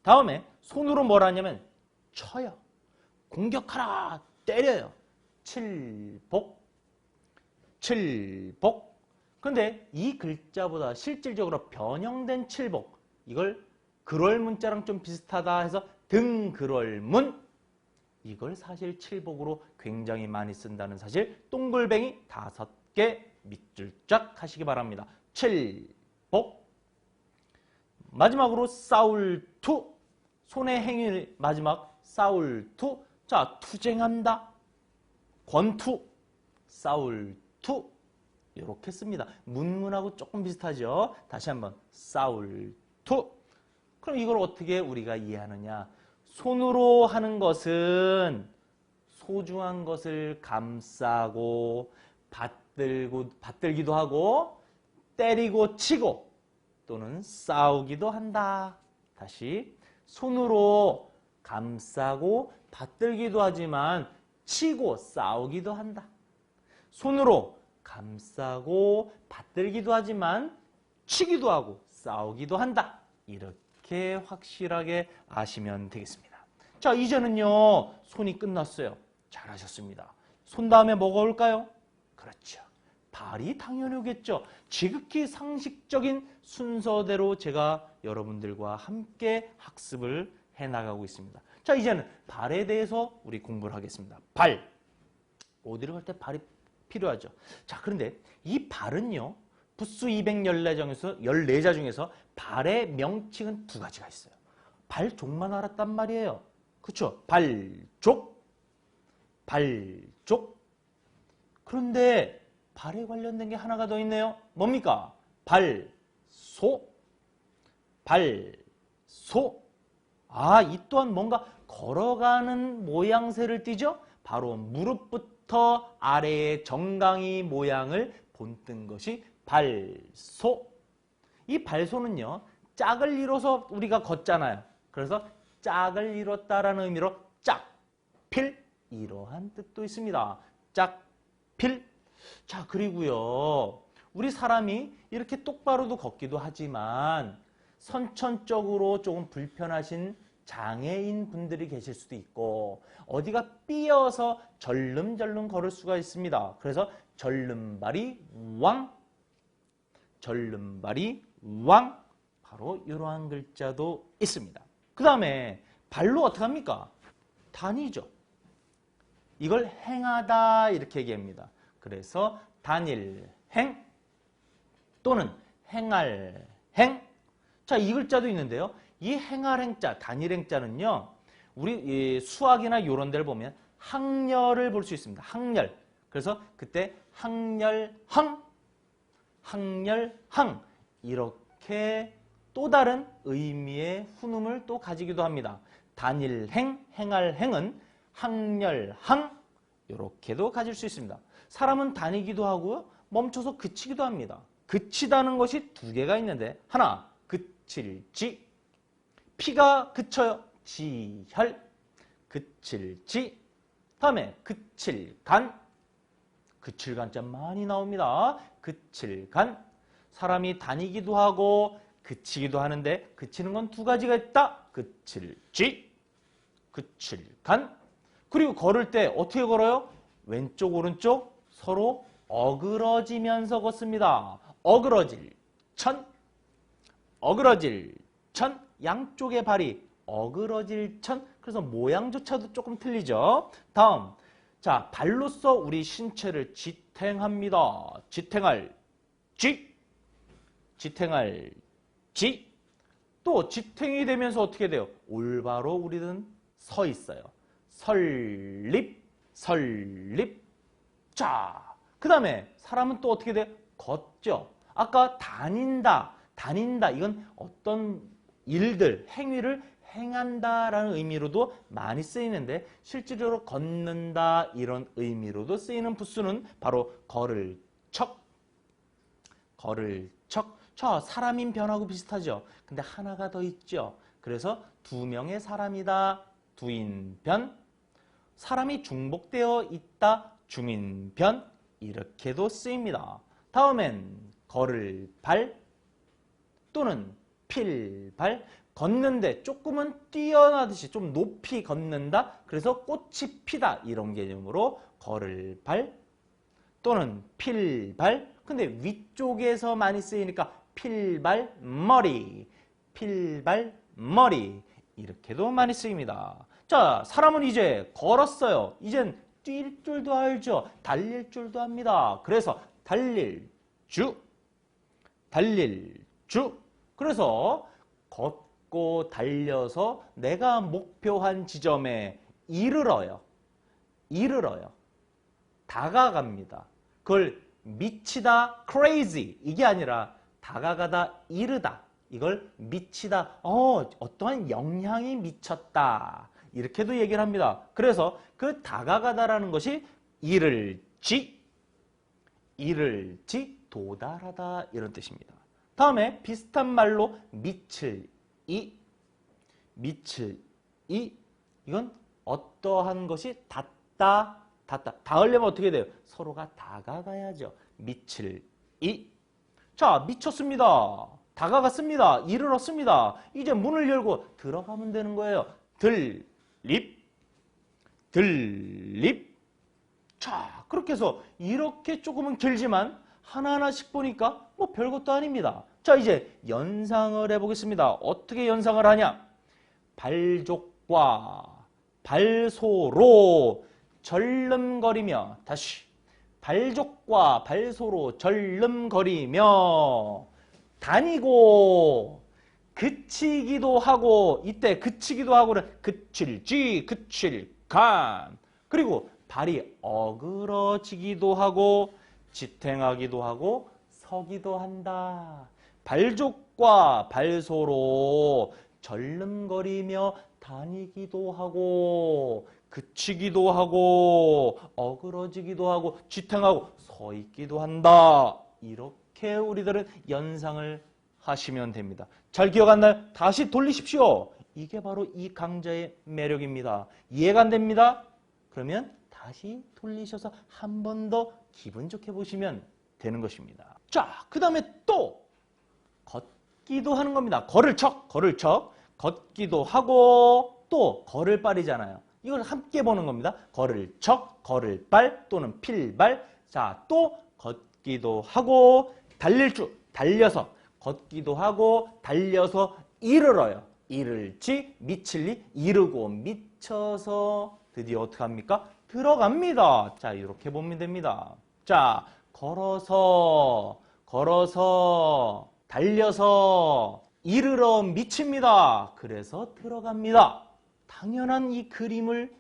다음에 손으로 뭘 하냐면 쳐요. 공격하라, 때려요. 칠복. 그런데 이 글자보다 실질적으로 변형된 칠복, 이걸 그럴 문자랑 좀 비슷하다 해서 등그럴문, 이걸 사실 칠복으로 굉장히 많이 쓴다는 사실 동글뱅이 5개 밑줄 쫙 하시기 바랍니다. 칠복. 마지막으로 싸울투. 손의 행위 마지막 싸울투. 자, 투쟁한다. 권투. 싸울투. 이렇게 씁니다. 문문하고 조금 비슷하죠. 다시 한번 싸울투. 그럼 이걸 어떻게 우리가 이해하느냐? 손으로 하는 것은 소중한 것을 감싸고 받들기도 하고 때리고 치고 또는 싸우기도 한다. 다시 손으로 감싸고 받들기도 하지만 치고 싸우기도 한다. 손으로 감싸고 받들기도 하지만 치기도 하고 싸우기도 한다. 이렇게 확실하게 아시면 되겠습니다. 자, 이제는요, 손이 끝났어요. 잘하셨습니다. 손 다음에 뭐가 올까요? 그렇죠. 발이 당연히 오겠죠. 지극히 상식적인 순서대로 제가 여러분들과 함께 학습을 해나가고 있습니다. 자, 이제는 발에 대해서 우리 공부를 하겠습니다. 발. 어디를 갈 때 발이 필요하죠. 자, 그런데 이 발은요, 부수 214자 중에서 발의 명칭은 2가지가 있어요. 발족만 알았단 말이에요. 그렇죠? 발족. 그런데 발에 관련된 게 하나가 더 있네요. 뭡니까? 발소. 이 또한 뭔가 걸어가는 모양새를 띠죠? 바로 무릎부터 아래의 정강이 모양을 본뜬 것이 발소. 이 발소는요, 짝을 이뤄서 우리가 걷잖아요. 그래서 짝을 이뤘다라는 의미로 짝필, 이러한 뜻도 있습니다. 짝필. 자, 그리고요, 우리 사람이 이렇게 똑바로도 걷기도 하지만 선천적으로 조금 불편하신 장애인 분들이 계실 수도 있고 어디가 삐어서 절름절름 걸을 수가 있습니다. 그래서 절름발이 왕, 바로 이러한 글자도 있습니다. 그 다음에 발로 어떻게 합니까? 다니죠. 이걸 행하다 이렇게 얘기합니다. 그래서 단일행 또는 행할행. 자, 이 글자도 있는데요. 이 행할행자, 단일행자는요, 우리 수학이나 이런 데를 보면 항렬을 볼 수 있습니다. 항렬. 그래서 그때 항렬항 이렇게 또 다른 의미의 훈음을 또 가지기도 합니다. 단일행, 행할행은 항렬항 이렇게도 가질 수 있습니다. 사람은 다니기도 하고요, 멈춰서 그치기도 합니다. 그치다는 것이 2개가 있는데, 하나, 그칠지. 피가 그쳐요. 지혈. 그칠지. 다음에 그칠간. 그칠간자 많이 나옵니다. 그칠간. 사람이 다니기도 하고 그치기도 하는데 그치는 건 2가지가 있다. 그칠지. 그칠간. 그리고 걸을 때 어떻게 걸어요? 왼쪽 오른쪽 서로 어그러지면서 걷습니다. 어그러질 천. 양쪽의 발이 어그러질 천. 그래서 모양조차도 조금 틀리죠. 다음, 자, 발로써 우리 신체를 지탱합니다. 지탱할 지. 또 지탱이 되면서 어떻게 돼요? 올바로 우리는 서 있어요. 설립, 설립. 자, 그 다음에 사람은 또 어떻게 돼요? 걷죠. 아까 다닌다, 다닌다. 이건 어떤 일들, 행위를 행한다라는 의미로도 많이 쓰이는데 실질적으로 걷는다 이런 의미로도 쓰이는 부수는 바로 걸을 척, 걸을 척. 자, 사람인 변하고 비슷하죠. 근데 하나가 더 있죠. 그래서 두 명의 사람이다. 두인변. 사람이 중복되어 있다. 중인변. 이렇게도 쓰입니다. 다음엔 걸을 발 또는 필발. 걷는데 조금은 뛰어나듯이 좀 높이 걷는다. 그래서 꽃이 피다. 이런 개념으로 걸을 발 또는 필발. 근데 위쪽에서 많이 쓰이니까 필발머리, 필발머리 이렇게도 많이 쓰입니다. 자, 사람은 이제 걸었어요. 이젠 뛸 줄도 알죠. 달릴 줄도 압니다. 그래서 달릴 주, 달릴 주. 그래서 걷고 달려서 내가 목표한 지점에 이르러요. 이르러요. 다가갑니다. 그걸 미치다, crazy 이게 아니라 다가가다, 이르다. 이걸 미치다, 어떠한 영향이 미쳤다. 이렇게도 얘기를 합니다. 그래서 그 다가가다라는 것이 이를지, 이를지 도달하다 이런 뜻입니다. 다음에 비슷한 말로 미칠 이, 미칠 이. 이건 어떠한 것이 닿다, 닿다. 닿으려면 어떻게 돼요? 서로가 다가가야죠. 미칠 이. 자, 미쳤습니다. 다가갔습니다. 이르렀습니다. 이제 문을 열고 들어가면 되는 거예요. 들립, 들립. 자, 그렇게 해서 이렇게 조금은 길지만 하나하나씩 보니까 뭐 별것도 아닙니다. 자, 이제 연상을 해보겠습니다. 어떻게 연상을 하냐? 발족과 발소로 절름거리며, 다시 발족과 발소로 절름거리며 다니고 그치기도 하고, 이때 그치기도 하고는 그칠지, 그칠간. 그리고 발이 어그러지기도 하고 지탱하기도 하고 서기도 한다. 발족과 발소로 절름거리며 다니기도 하고 그치기도 하고 어그러지기도 하고 지탱하고 서 있기도 한다. 이렇게 우리들은 연상을 하시면 됩니다. 잘 기억 안 나요? 다시 돌리십시오. 이게 바로 이 강좌의 매력입니다. 이해가 안 됩니다? 그러면 다시 돌리셔서 한 번 더 기분 좋게 보시면 되는 것입니다. 자, 그 다음에 또 걷기도 하는 겁니다. 걸을 척, 걸을 척. 걷기도 하고 또 걸을 빨이잖아요. 이걸 함께 보는 겁니다. 걸을 척, 걸을 빨 또는 필발. 자, 또 걷기도 하고 달릴 줄, 달려서 걷기도 하고 달려서 이르러요. 이를지, 미칠리, 이르고 미쳐서 드디어 어떻게 합니까? 들어갑니다. 자, 이렇게 보면 됩니다. 자, 걸어서, 걸어서, 달려서, 이르러 미칩니다. 그래서 들어갑니다. 당연한 이 그림을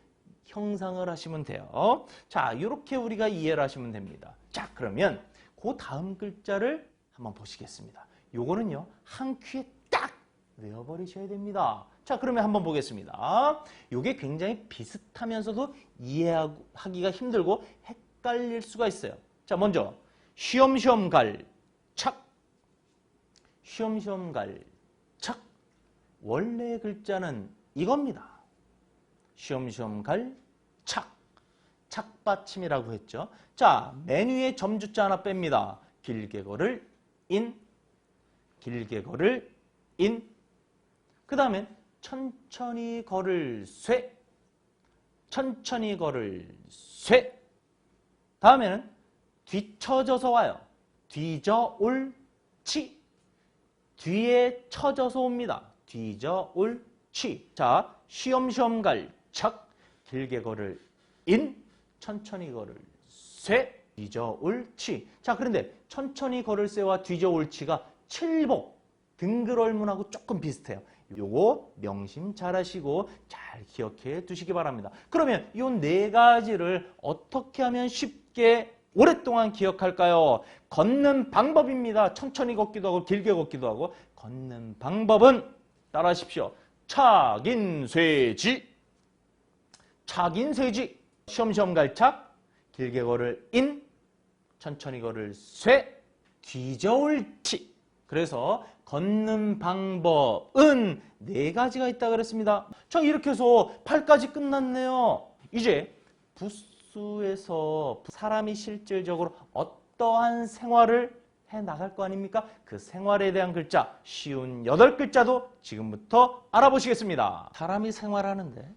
형상을 하시면 돼요. 자, 이렇게 우리가 이해를 하시면 됩니다. 자, 그러면 그 다음 글자를 한번 보시겠습니다. 요거는요, 한 큐에 딱 외워버리셔야 됩니다. 자, 그러면 한번 보겠습니다. 요게 굉장히 비슷하면서도 이해하기가 힘들고 헷갈릴 수가 있어요. 자, 먼저 쉬엄쉬엄 갈 착, 쉬엄쉬엄 갈 착. 원래의 글자는 이겁니다. 쉬엄쉬엄 갈 착, 착받침이라고 했죠. 자, 맨 위에 점주자 하나 뺍니다. 길게 걸을 인, 길게 걸을 인. 그 다음엔 천천히 걸을 쇠, 천천히 걸을 쇠. 다음에는 뒤쳐져서 와요. 뒤져 올 치. 뒤에 쳐져서 옵니다. 뒤져 올 치. 자, 쉬엄쉬엄 갈 착, 길게 걸을 인, 천천히 걸을 쇠, 뒤져 올 치. 자, 그런데 천천히 걸을 쇠와 뒤져 올 치가 칠복, 등글얼문하고 조금 비슷해요. 요거 명심 잘 하시고 잘 기억해 두시기 바랍니다. 그러면 이 네 가지를 어떻게 하면 쉽게 오랫동안 기억할까요? 걷는 방법입니다. 천천히 걷기도 하고 길게 걷기도 하고. 걷는 방법은 따라 하십시오. 착인쇠지. 착인쇠지. 쉬엄쉬엄 갈착. 길게 걸을 인. 천천히 걸을 쇠. 뒤저울치. 그래서 걷는 방법은 네 가지가 있다 그랬습니다. 자, 이렇게 해서 8까지 끝났네요. 이제 부스에서 사람이 실질적으로 어떠한 생활을 해 나갈 거 아닙니까? 그 생활에 대한 글자, 쉬운 8글자도 지금부터 알아보시겠습니다. 사람이 생활하는데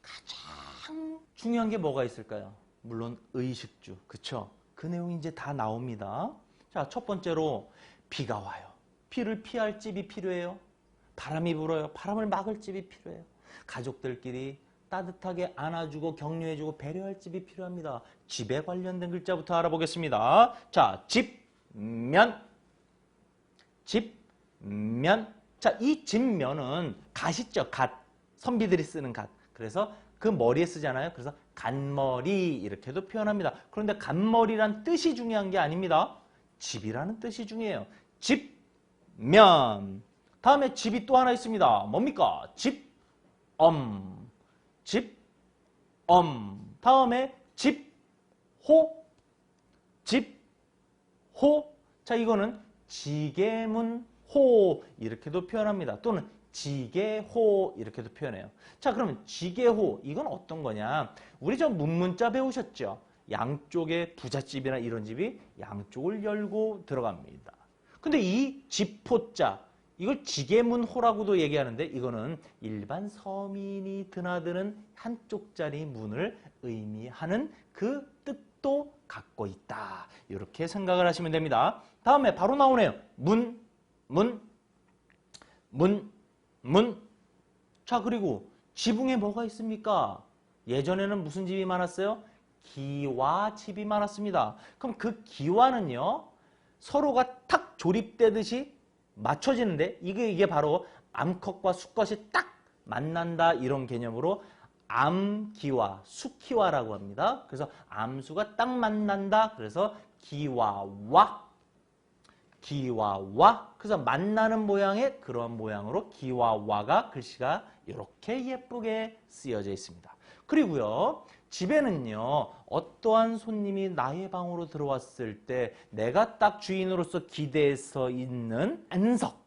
가장 중요한 게 뭐가 있을까요? 물론 의식주, 그쵸? 그 내용이 이제 다 나옵니다. 자, 첫 번째로 비가 와요. 비를 피할 집이 필요해요. 바람이 불어요. 바람을 막을 집이 필요해요. 가족들끼리 따뜻하게 안아주고 격려해주고 배려할 집이 필요합니다. 집에 관련된 글자부터 알아보겠습니다. 자, 집면. 집면. 자, 이 집면은 갓 있죠. 갓. 선비들이 쓰는 갓. 그래서 그 머리에 쓰잖아요. 그래서 갓머리 이렇게도 표현합니다. 그런데 갓머리란 뜻이 중요한 게 아닙니다. 집이라는 뜻이 중요해요. 집면. 다음에 집이 또 하나 있습니다. 뭡니까? 집엄. 집엄. 다음에 집호. 집호. 자, 이거는 지게문호 이렇게도 표현합니다. 또는 지게호 이렇게도 표현해요. 자, 그러면 지게호 이건 어떤 거냐? 우리 저 문문자 배우셨죠? 양쪽에 부잣집이나 이런 집이 양쪽을 열고 들어갑니다. 근데 이 집호자 이걸 지게문호라고도 얘기하는데 이거는 일반 서민이 드나드는 한쪽짜리 문을 의미하는 그 뜻도 갖고 있다. 이렇게 생각을 하시면 됩니다. 다음에 바로 나오네요. 문. 자, 그리고 지붕에 뭐가 있습니까? 예전에는 무슨 집이 많았어요? 기와집이 많았습니다. 그럼 그 기와는요, 서로가 탁 조립되듯이 맞춰지는데 이게 바로 암컷과 수컷이 딱 만난다 이런 개념으로 암기와 수기와라고 합니다. 그래서 암수가 딱 만난다. 그래서 기와와 그래서 만나는 모양의 그런 모양으로 기와와가 글씨가 이렇게 예쁘게 쓰여져 있습니다. 그리고요, 집에는요, 어떠한 손님이 나의 방으로 들어왔을 때 내가 딱 주인으로서 기대서 있는 안석,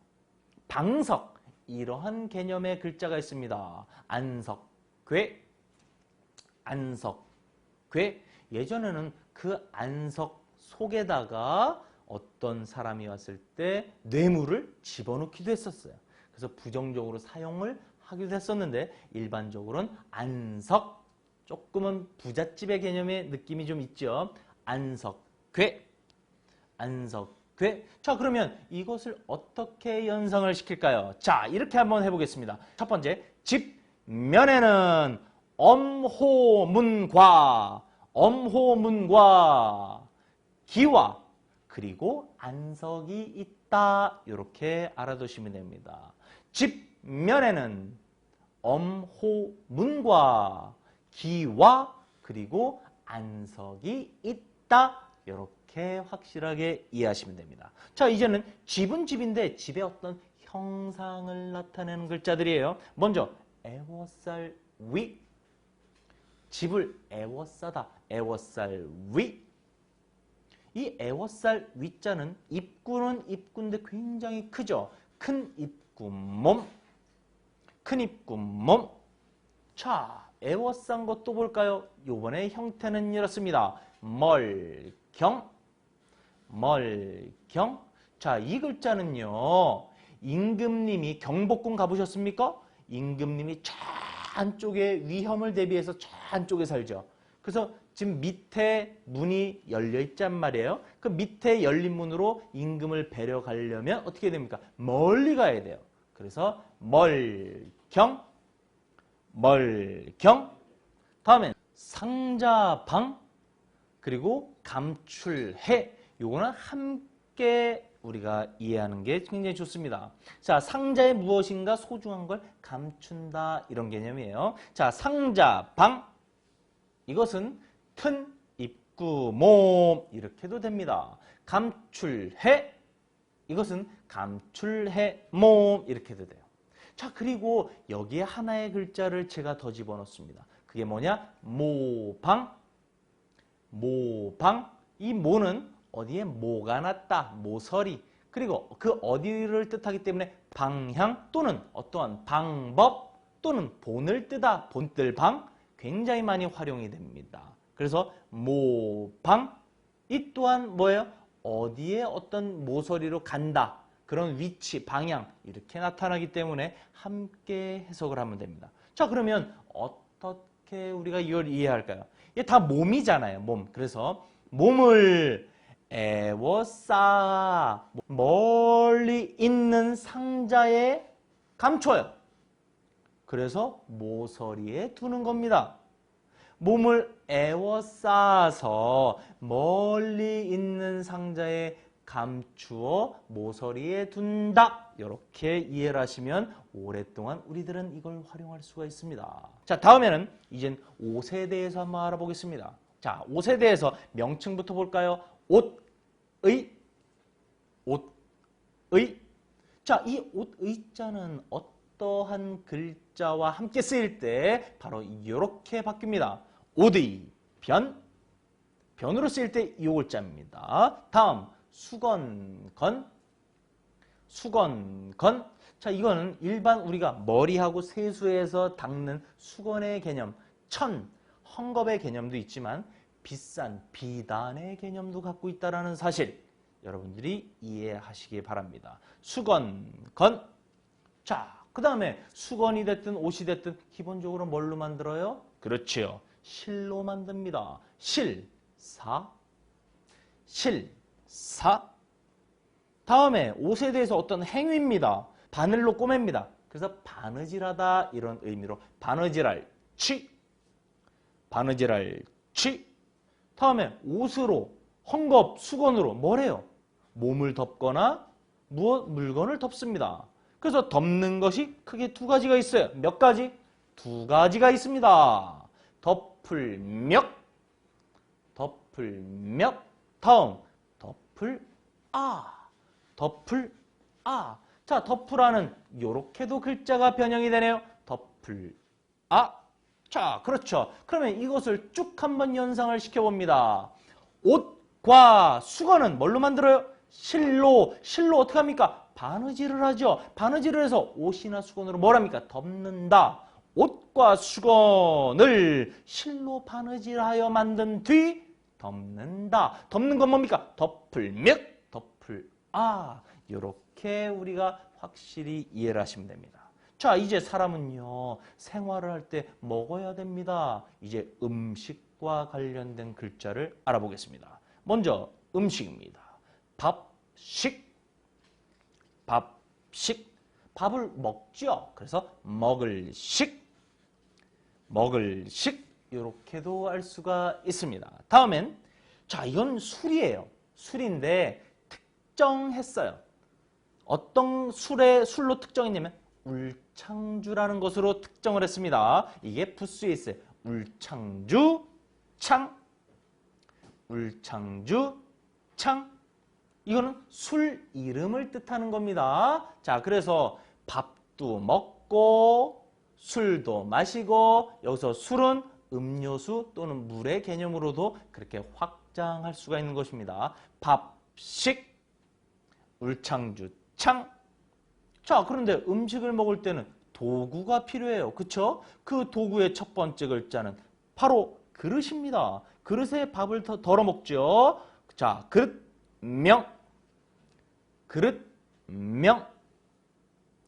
방석 이러한 개념의 글자가 있습니다. 안석괴. 예전에는 그 안석 속에다가 어떤 사람이 왔을 때 뇌물을 집어넣기도 했었어요. 그래서 부정적으로 사용을 하기도 했었는데 일반적으로는 안석, 조금은 부잣집의 개념의 느낌이 좀 있죠. 안석괴. 자, 그러면 이것을 어떻게 연상을 시킬까요? 자, 이렇게 한번 해보겠습니다. 첫 번째, 집면에는 엄호문과 기와 그리고 안석이 있다. 이렇게 알아두시면 됩니다. 집면에는 엄호문과 기와 그리고 안석이 있다. 이렇게 확실하게 이해하시면 됩니다. 자, 이제는 집은 집인데 집의 어떤 형상을 나타내는 글자들이에요. 먼저 애워쌀 위. 집을 애워싸다. 애워쌀 위. 이 애워쌀 위자는 입구는 입구인데 굉장히 크죠. 큰 입구 몸. 자, 애워싼 것도 볼까요? 요번에 형태는 이렇습니다. 멀경. 자, 이 글자는요, 임금님이 경복궁 가보셨습니까? 임금님이 저 안쪽에 위험을 대비해서 저 안쪽에 살죠. 그래서 지금 밑에 문이 열려 있단 말이에요. 그 밑에 열린 문으로 임금을 뵈려 가려면 어떻게 됩니까? 멀리 가야 돼요. 그래서 멀경. 다음엔 상자방 그리고 감출해. 요거는 함께 우리가 이해하는 게 굉장히 좋습니다. 자, 상자에 무엇인가 소중한 걸 감춘다 이런 개념이에요. 자, 상자, 방 이것은 튼, 입구, 몸 이렇게도 됩니다. 감출해 이것은 감출해, 몸 이렇게도 돼요. 자, 그리고 여기에 하나의 글자를 제가 더 집어넣습니다. 그게 뭐냐? 모방. 모방. 이 모는 어디에 모가 났다. 모서리. 그리고 그 어디를 뜻하기 때문에 방향 또는 어떠한 방법 또는 본을 뜨다. 본뜰방. 굉장히 많이 활용이 됩니다. 그래서 모방. 이 또한 뭐예요? 어디에 어떤 모서리로 간다. 그런 위치, 방향 이렇게 나타나기 때문에 함께 해석을 하면 됩니다. 자, 그러면 어떻게 우리가 이걸 이해할까요? 이게 다 몸이잖아요. 몸. 그래서 몸을 에워싸 멀리 있는 상자에 감춰요. 그래서 모서리에 두는 겁니다. 몸을 에워싸서 멀리 있는 상자에 감추어 모서리에 둔다. 이렇게 이해를 하시면 오랫동안 우리들은 이걸 활용할 수가 있습니다. 자, 다음에는 이젠 옷에 대해서 한번 알아보겠습니다. 자, 옷에 대해서 명칭부터 볼까요? 옷의. 자, 이 옷의자는 어떠한 글자와 함께 쓰일 때 바로 이렇게 바뀝니다. 옷의 변. 변으로 쓰일 때 이 올자입니다. 다음 수건건. 수건건. 자, 이거는 일반 우리가 머리하고 세수해서 닦는 수건의 개념, 헝겊의 개념도 있지만 비싼 비단의 개념도 갖고 있다는 사실 여러분들이 이해하시기 바랍니다. 수건건. 자, 그 다음에 수건이 됐든 옷이 됐든 기본적으로 뭘로 만들어요? 그렇지요. 실로 만듭니다. 실사. 다음에 옷에 대해서 어떤 행위입니다. 바늘로 꼬맵니다. 그래서 바느질하다 이런 의미로 바느질할취. 다음에 옷으로 헝겊, 수건으로 뭐래요? 몸을 덮거나 물건을 덮습니다. 그래서 덮는 것이 크게 두 가지가 있어요. 몇 가지? 두 가지가 있습니다. 덮을멱. 다음 덮을아. 자, 덮으라는 요렇게도 글자가 변형이 되네요. 덮을아. 자, 그렇죠. 그러면 이것을 쭉 한번 연상을 시켜봅니다. 옷과 수건은 뭘로 만들어요? 실로 어떻게 합니까? 바느질을 하죠. 바느질을 해서 옷이나 수건으로 뭘 합니까? 덮는다. 옷과 수건을 실로 바느질하여 만든 뒤 덮는다. 덮는 건 뭡니까? 덮을멱, 덮을아. 이렇게 우리가 확실히 이해를 하시면 됩니다. 자, 이제 사람은요, 생활을 할 때 먹어야 됩니다. 이제 음식과 관련된 글자를 알아보겠습니다. 먼저 음식입니다. 밥식. 밥을 먹죠. 그래서 먹을식. 이렇게도 알 수가 있습니다. 다음엔 자, 이건 술이에요. 술인데 특정했어요. 어떤 술로 특정했냐면 울창주라는 것으로 특정을 했습니다. 이게 부수에 있어요. 울창주 창. 이거는 술 이름을 뜻하는 겁니다. 자, 그래서 밥도 먹고 술도 마시고 여기서 술은 음료수 또는 물의 개념으로도 그렇게 확장할 수가 있는 것입니다. 밥식, 울창주 창. 자, 그런데 음식을 먹을 때는 도구가 필요해요. 그쵸? 그 도구의 첫 번째 글자는 바로 그릇입니다. 그릇에 밥을 덜어 먹죠. 자, 그릇명.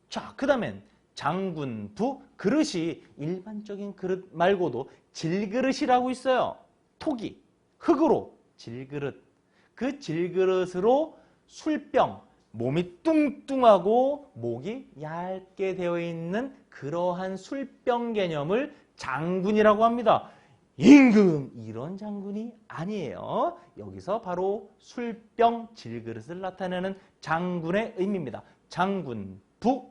자, 그 다음엔 장군부. 그릇이 일반적인 그릇 말고도 질그릇이라고 있어요. 토기, 흙으로 질그릇. 그 질그릇으로 술병, 몸이 뚱뚱하고 목이 얇게 되어 있는 그러한 술병 개념을 장군이라고 합니다. 임금 이런 장군이 아니에요. 여기서 바로 술병 질그릇을 나타내는 장군의 의미입니다. 장군부,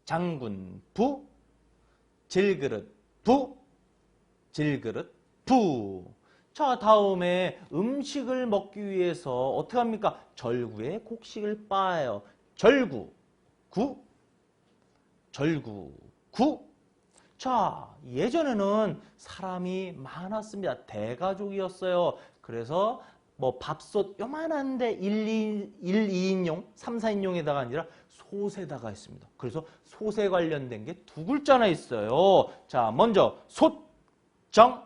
장군부, 질그릇 부, 질그릇 부. 자, 다음에 음식을 먹기 위해서 어떻게 합니까? 절구에 곡식을 빻아요. 절구, 구, 절구, 구. 자, 예전에는 사람이 많았습니다. 대가족이었어요. 그래서 뭐 밥솥 요만한데 2인용, 3, 4인용에다가 아니라 솥에다가 했습니다. 그래서 솥에 관련된 게 두 글자나 있어요. 자, 먼저 솥정,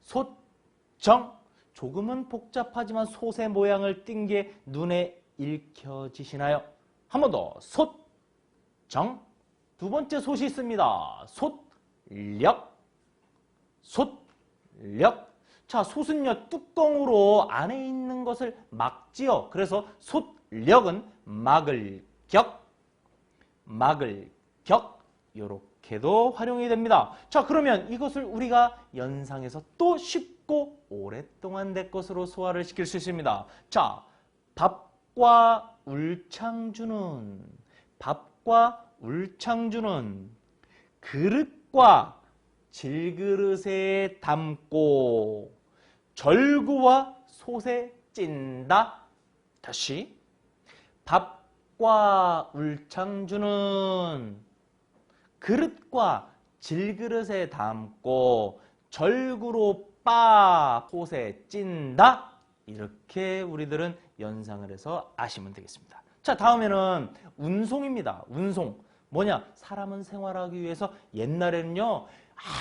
솥정. 조금은 복잡하지만 솥의 모양을 띈 게 눈에 읽혀지시나요? 한 번 더. 솥정. 두 번째 솥이 있습니다. 솥력, 솥력. 자, 솥은요, 뚜껑으로 안에 있는 것을 막지요. 그래서 솥력은 막을 격, 막을 격. 요렇게도 활용이 됩니다. 자, 그러면 이것을 우리가 연상해서 또 쉽고 오랫동안 내 것으로 소화를 시킬 수 있습니다. 자, 밥과 울창주는, 밥과 울창주는 그릇과 질그릇에 담고 절구와 솥에 찐다. 다시, 밥과 울창주는 그릇과 질그릇에 담고 절구로 빻아 솥에 찐다. 이렇게 우리들은 연상을 해서 아시면 되겠습니다. 자, 다음에는 운송입니다. 운송. 뭐냐? 사람은 생활하기 위해서 옛날에는요,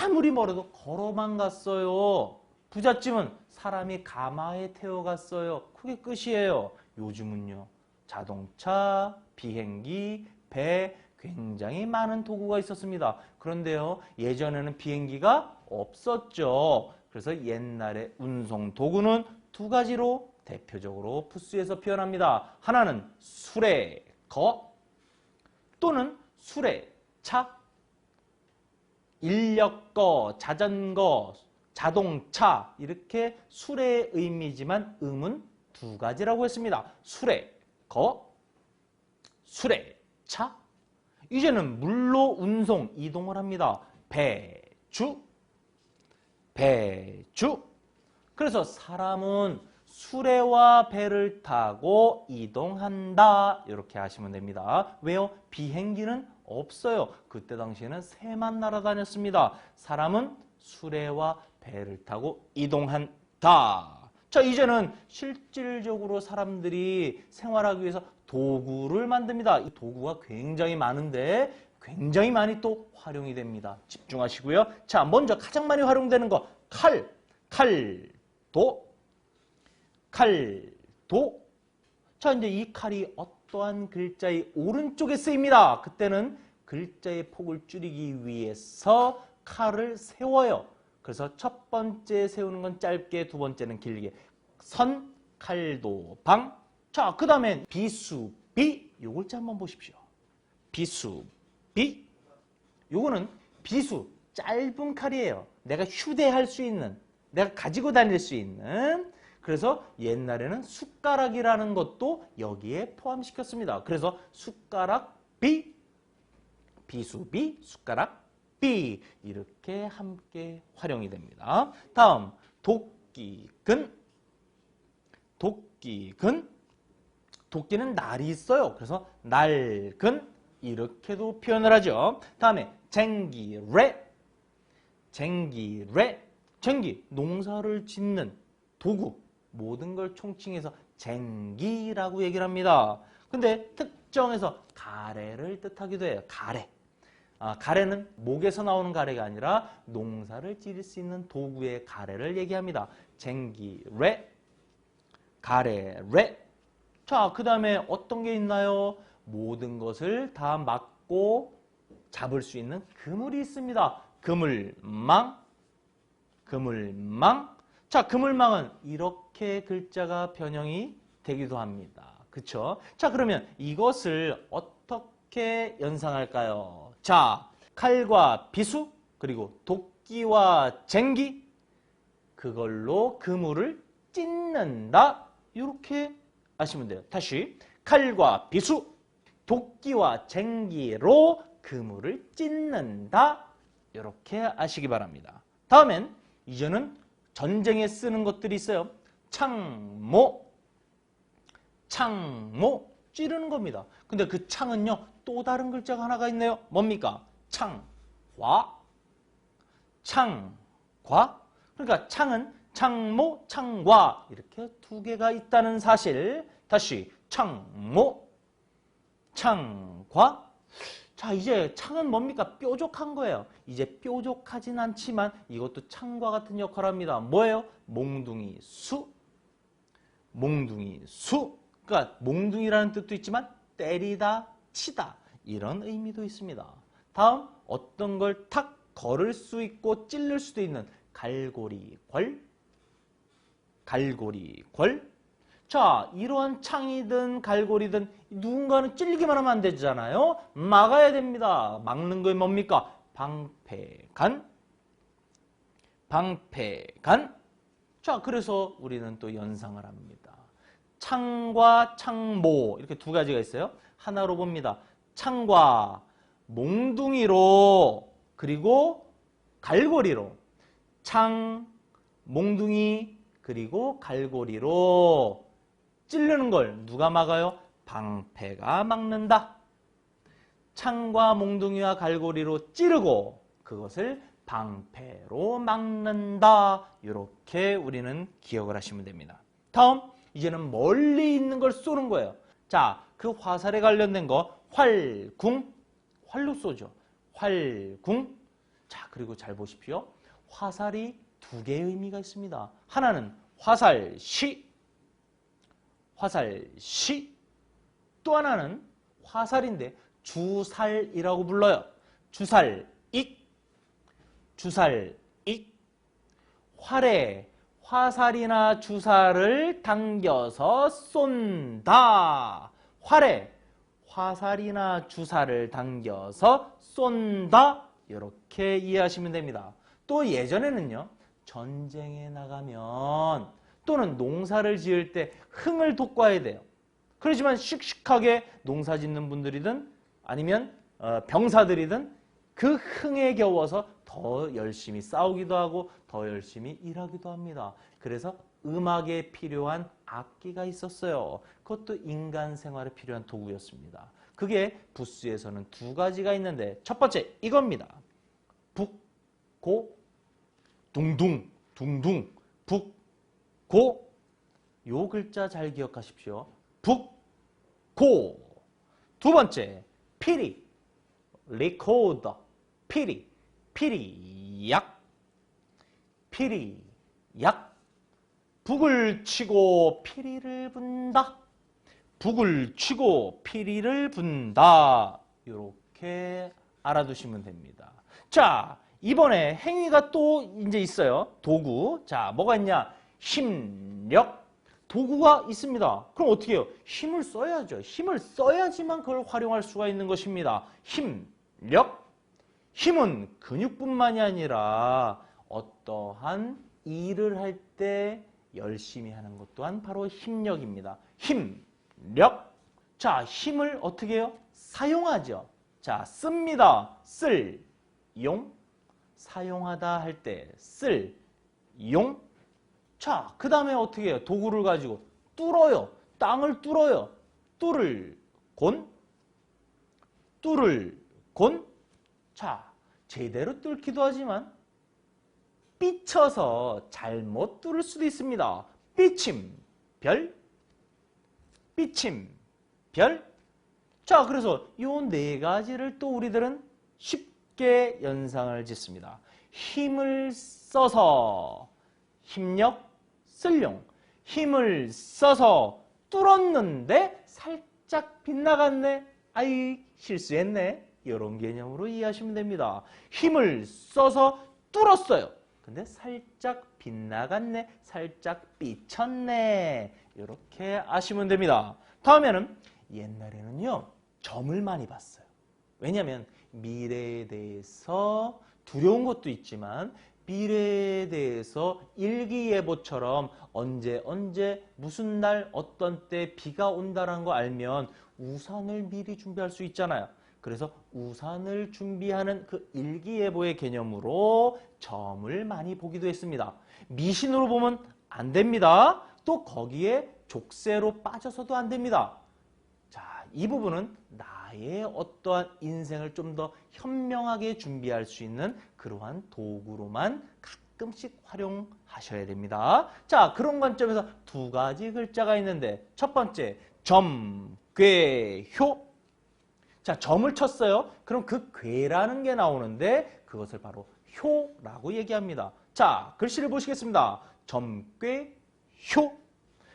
아무리 멀어도 걸어만 갔어요. 부잣집은 사람이 가마에 태워갔어요. 그게 끝이에요. 요즘은요, 자동차, 비행기, 배, 굉장히 많은 도구가 있었습니다. 그런데요, 예전에는 비행기가 없었죠. 그래서 옛날에 운송 도구는 두 가지로 대표적으로 푸스에서 표현합니다. 하나는 수레거 또는 수레차, 인력거, 자전거, 자동차. 이렇게 수레의 의미지만 음은 두 가지라고 했습니다. 수레거, 수레차. 이제는 물로 운송, 이동을 합니다. 배주, 배주. 그래서 사람은 수레와 배를 타고 이동한다. 이렇게 하시면 됩니다. 왜요? 비행기는 없어요. 그때 당시에는 새만 날아다녔습니다. 사람은 수레와 배를 타고 이동한다. 자, 이제는 실질적으로 사람들이 생활하기 위해서 도구를 만듭니다. 이 도구가 굉장히 많은데 굉장히 많이 또 활용이 됩니다. 집중하시고요. 자, 먼저 가장 많이 활용되는 거 칼, 칼도, 칼도. 자, 이제 이 칼이 어떠한 글자의 오른쪽에 쓰입니다. 그때는 글자의 폭을 줄이기 위해서 칼을 세워요. 그래서 첫 번째 세우는 건 짧게, 두 번째는 길게. 선, 칼도, 방. 자, 그 다음엔 비수비. 요 글자 한번 보십시오. 비수비. 요거는 비수, 짧은 칼이에요. 내가 휴대할 수 있는, 내가 가지고 다닐 수 있는. 그래서 옛날에는 숟가락이라는 것도 여기에 포함시켰습니다. 그래서 숟가락비, 비수비, 숟가락비. 이렇게 함께 활용이 됩니다. 다음, 도끼근. 도끼근. 도끼는 날이 있어요. 그래서 날근. 이렇게도 표현을 하죠. 다음에 쟁기래. 쟁기래. 쟁기, 농사를 짓는 도구. 모든 걸 총칭해서 쟁기라고 얘기를 합니다. 근데 특정해서 가래를 뜻하기도 해요. 가래. 가래는 목에서 나오는 가래가 아니라 농사를 지을 수 있는 도구의 가래를 얘기합니다. 쟁기래, 가래래. 자, 그 다음에 어떤 게 있나요? 모든 것을 다 막고 잡을 수 있는 그물이 있습니다. 그물망, 그물망. 자, 그물망은 이렇게 글자가 변형이 되기도 합니다. 그쵸? 자, 그러면 이것을 어떻게 연상할까요? 자, 칼과 비수, 그리고 도끼와 쟁기 그걸로 그물을 찢는다. 이렇게 아시면 돼요. 다시 칼과 비수, 도끼와 쟁기로 그물을 찢는다. 이렇게 아시기 바랍니다. 다음엔 이제는 전쟁에 쓰는 것들이 있어요. 창모, 창모 찌르는 겁니다. 근데 그 창은요 또 다른 글자가 하나가 있네요. 뭡니까? 창과, 창과. 그러니까 창은 창모, 창과 이렇게 두 개가 있다는 사실. 다시 창모, 창과. 자, 이제 창은 뭡니까? 뾰족한 거예요. 이제 뾰족하진 않지만 이것도 창과 같은 역할을 합니다. 뭐예요? 몽둥이 수, 몽둥이 수. 그러니까 몽둥이라는 뜻도 있지만 때리다, 치다 이런 의미도 있습니다. 다음 어떤 걸 탁 걸을 수 있고 찔를 수도 있는 갈고리 궐, 갈고리 궐. 자, 이러한 창이든 갈고리든 누군가는 찔기만 하면 안 되잖아요. 막아야 됩니다. 막는 게 뭡니까? 방패간, 방패간. 자, 그래서 우리는 또 연상을 합니다. 창과 창모 이렇게 두 가지가 있어요. 하나로 봅니다. 창과 몽둥이로 그리고 갈고리로. 창, 몽둥이 그리고 갈고리로 찌르는 걸 누가 막아요? 방패가 막는다. 창과 몽둥이와 갈고리로 찌르고 그것을 방패로 막는다. 이렇게 우리는 기억을 하시면 됩니다. 다음 이제는 멀리 있는 걸 쏘는 거예요. 자, 그 화살에 관련된 거 활궁, 활로 쏘죠. 활궁. 자, 그리고 잘 보십시오. 화살이 두 개의 의미가 있습니다. 하나는 화살시, 화살시. 또 하나는 화살인데 주살이라고 불러요. 주살익, 주살익. 활에 화살이나 주살을 당겨서 쏜다. 활에 화살이나 주살을 당겨서 쏜다. 이렇게 이해하시면 됩니다. 또 예전에는요. 전쟁에 나가면 또는 농사를 지을 때 흥을 돋궈야 돼요. 그렇지만 씩씩하게 농사 짓는 분들이든 아니면 병사들이든 그 흥에 겨워서 더 열심히 싸우기도 하고 더 열심히 일하기도 합니다. 그래서 음악에 필요한 악기가 있었어요. 그것도 인간 생활에 필요한 도구였습니다. 그게 부스에서는 두 가지가 있는데 첫 번째 이겁니다. 북, 고, 둥둥, 둥둥, 북, 고. 요 글자 잘 기억하십시오. 북, 고. 두 번째 피리, 리코더, 피리, 피리, 약, 피리, 약. 북을 치고 피리를 분다. 북을 치고 피리를 분다. 이렇게 알아두시면 됩니다. 자, 이번에 행위가 또 이제 있어요. 도구. 자, 뭐가 있냐? 힘력. 도구가 있습니다. 그럼 어떻게 해요? 힘을 써야죠. 힘을 써야지만 그걸 활용할 수가 있는 것입니다. 힘력. 힘은 근육뿐만이 아니라 어떠한 일을 할 때 열심히 하는 것 또한 바로 힘력입니다. 힘력. 자, 힘을 어떻게 해요? 사용하죠. 자, 씁니다. 쓸, 용. 사용하다 할 때 쓸, 용. 자, 그 다음에 어떻게 해요? 도구를 가지고 뚫어요. 땅을 뚫어요. 뚫을, 곤. 뚫을, 곤. 자, 제대로 뚫기도 하지만 삐쳐서 잘못 뚫을 수도 있습니다. 삐침별, 삐침별. 자, 그래서 이 네 가지를 또 우리들은 쉽게 연상을 짓습니다. 힘을 써서 힘력, 쓸용. 힘을 써서 뚫었는데 살짝 빗나갔네. 아이, 실수했네. 이런 개념으로 이해하시면 됩니다. 힘을 써서 뚫었어요. 근데 살짝 빗나갔네. 살짝 삐쳤네. 이렇게 아시면 됩니다. 다음에는 옛날에는요. 점을 많이 봤어요. 왜냐하면 미래에 대해서 두려운 것도 있지만 미래에 대해서 일기예보처럼 언제 무슨 날 어떤 때 비가 온다는 거 알면 우산을 미리 준비할 수 있잖아요. 그래서 우산을 준비하는 그 일기예보의 개념으로 점을 많이 보기도 했습니다. 미신으로 보면 안 됩니다. 또 거기에 족쇄로 빠져서도 안 됩니다. 자, 이 부분은 나의 어떠한 인생을 좀 더 현명하게 준비할 수 있는 그러한 도구로만 가끔씩 활용하셔야 됩니다. 자, 그런 관점에서 두 가지 글자가 있는데 첫 번째, 점괘효. 자, 점을 쳤어요. 그럼 그 괘라는 게 나오는데 그것을 바로 효라고 얘기합니다. 자, 글씨를 보시겠습니다. 점괘효.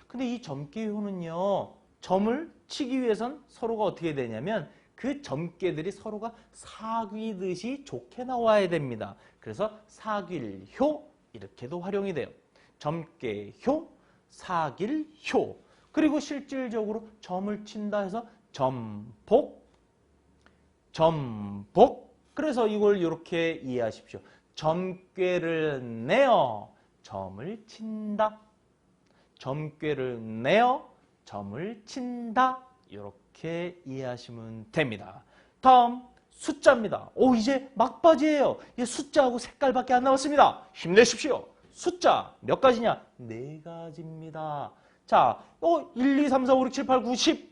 근데 이 점괘효는요, 점을 치기 위해선 서로가 어떻게 되냐면 그 점괘들이 서로가 사귀듯이 좋게 나와야 됩니다. 그래서 사귈효 이렇게도 활용이 돼요. 점괘효, 사귈효. 그리고 실질적으로 점을 친다 해서 점복, 점복. 그래서 이걸 이렇게 이해하십시오. 점괘를 내어 점을 친다. 점괘를 내어 점을 친다. 이렇게 이해하시면 됩니다. 다음 숫자입니다. 오, 이제 막바지예요. 이 숫자하고 색깔밖에 안 남았습니다. 힘내십시오. 숫자 몇 가지냐? 4가지입니다. 자, 1, 2, 3, 4, 5, 6, 7, 8, 9, 10.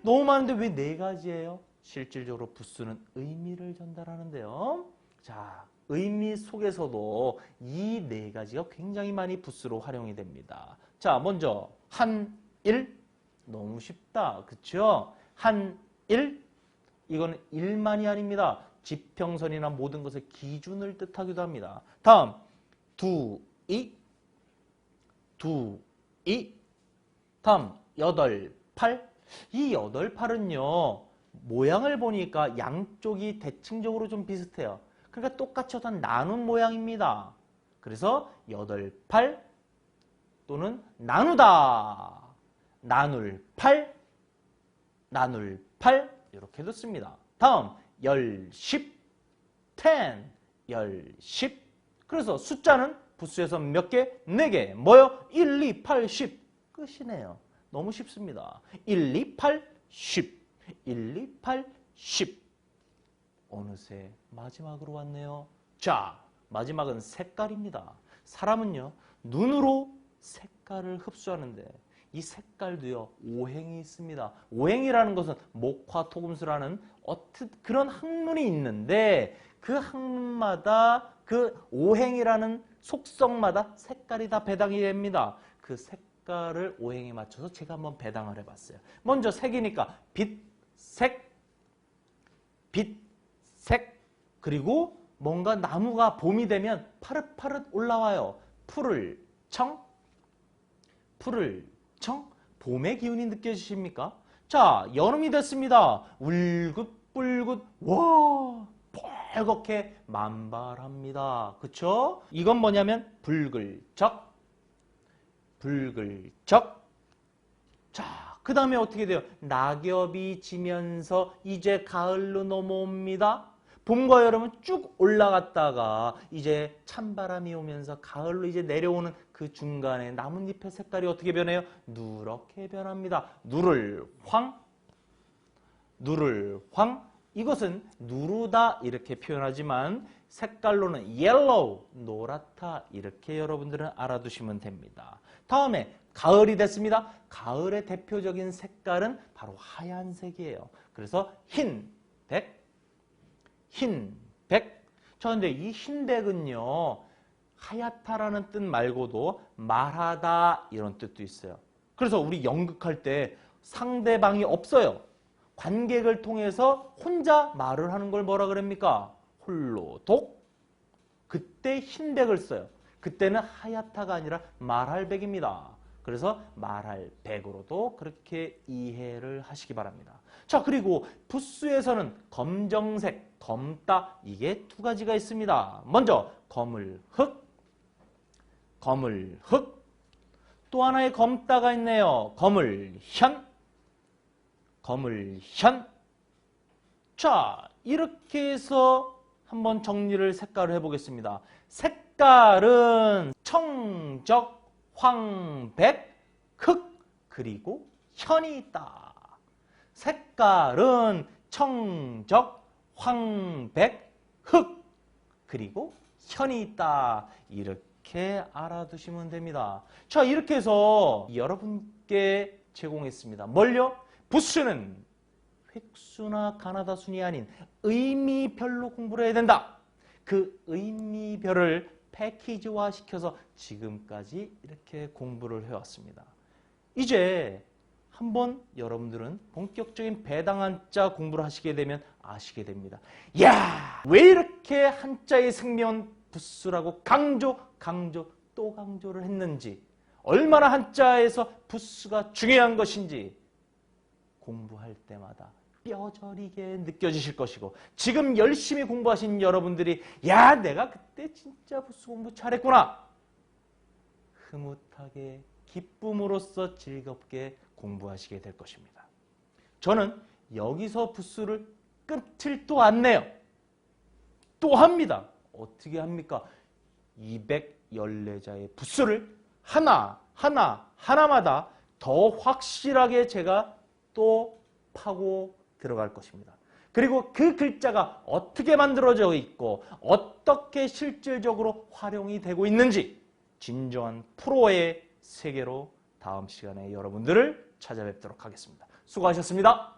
너무 많은데 왜 4가지예요? 실질적으로 부수는 의미를 전달하는데요. 자, 의미 속에서도 이 4가지가 굉장히 많이 부수로 활용이 됩니다. 자, 먼저 한일. 너무 쉽다. 그쵸? 한일. 이거는 일만이 아닙니다. 지평선이나 모든 것의 기준을 뜻하기도 합니다. 다음 두이. 두이. 다음 8, 8. 이 8, 8은요. 모양을 보니까 양쪽이 대칭적으로 좀 비슷해요. 그러니까 똑같이 어떤 나눈 모양입니다. 그래서 8, 8 또는 나누다. 나눌 8, 나눌 8 이렇게도 씁니다. 다음 10, 10, 10, 10. 그래서 숫자는 부수에서 몇 개? 4개. 뭐요? 1, 2, 8, 10. 끝이네요. 너무 쉽습니다. 1, 2, 8, 10. 1, 2, 8, 10. 어느새 마지막으로 왔네요. 자, 마지막은 색깔입니다. 사람은요, 눈으로 색깔을 흡수하는데 이 색깔도요, 오행이 있습니다. 오행이라는 것은 목화 토금수라는 그런 학문이 있는데 그 학문마다 그 오행이라는 속성마다 색깔이 다 배당이 됩니다. 그 색깔을 오행에 맞춰서 제가 한번 배당을 해봤어요. 먼저 색이니까 빛, 색, 빛, 색. 그리고 뭔가 나무가 봄이 되면 파릇파릇 올라와요. 푸를 청, 푸를 청. 봄의 기운이 느껴지십니까? 자, 여름이 됐습니다. 울긋불긋, 와, 벌겋게 만발합니다. 그쵸? 이건 뭐냐면 붉을적, 붉을적. 자, 그 다음에 어떻게 돼요? 낙엽이 지면서 이제 가을로 넘어옵니다. 봄과 여름은 쭉 올라갔다가 이제 찬바람이 오면서 가을로 이제 내려오는 그 중간에 나뭇잎의 색깔이 어떻게 변해요? 누렇게 변합니다. 누를 황, 누를 황. 이것은 누르다 이렇게 표현하지만 색깔로는 yellow, 노랗다 이렇게 여러분들은 알아두시면 됩니다. 다음에 가을이 됐습니다. 가을의 대표적인 색깔은 바로 하얀색이에요. 그래서 흰백, 흰백. 자, 근데 이 흰백은요, 하얗다라는 뜻 말고도 말하다 이런 뜻도 있어요. 그래서 우리 연극할 때 상대방이 없어요. 관객을 통해서 혼자 말을 하는 걸 뭐라 그럽니까? 홀로 독. 그때 흰백을 써요. 그때는 하얗다가 아니라 말할백입니다. 그래서 말할백으로도 그렇게 이해를 하시기 바랍니다. 자, 그리고 부수에서는 검정색, 검다, 이게 2가지가 있습니다. 먼저 검을흑, 검을흑. 또 하나의 검다가 있네요. 검을현, 검을현. 자, 이렇게 해서 한번 정리를 색깔을 해보겠습니다. 색깔은 청적, 황백, 흑, 그리고 현이 있다. 색깔은 청적, 황백, 흑, 그리고 현이 있다. 이렇게 알아두시면 됩니다. 자, 이렇게 해서 여러분께 제공했습니다. 뭘요? 부수는 획수나 가나다순이 아닌 의미별로 공부를 해야 된다. 그 의미별을 패키지화 시켜서 지금까지 이렇게 공부를 해왔습니다. 이제 한번 여러분들은 본격적인 배당 한자 공부를 하시게 되면 아시게 됩니다. 야, 왜 이렇게 한자의 생명은 부수라고 강조 또 강조를 했는지, 얼마나 한자에서 부수가 중요한 것인지 공부할 때마다 뼈저리게 느껴지실 것이고, 지금 열심히 공부하신 여러분들이 야, 내가 그때 진짜 부수 공부 잘했구나, 흐뭇하게 기쁨으로써 즐겁게 공부하시게 될 것입니다. 저는 여기서 부수를 끝을 또 안 내요. 또 합니다. 어떻게 합니까? 214자의 부수를 하나마다 더 확실하게 제가 또 파고 들어갈 것입니다. 그리고 그 글자가 어떻게 만들어져 있고 어떻게 실질적으로 활용이 되고 있는지 진정한 프로의 세계로 다음 시간에 여러분들을 찾아뵙도록 하겠습니다. 수고하셨습니다.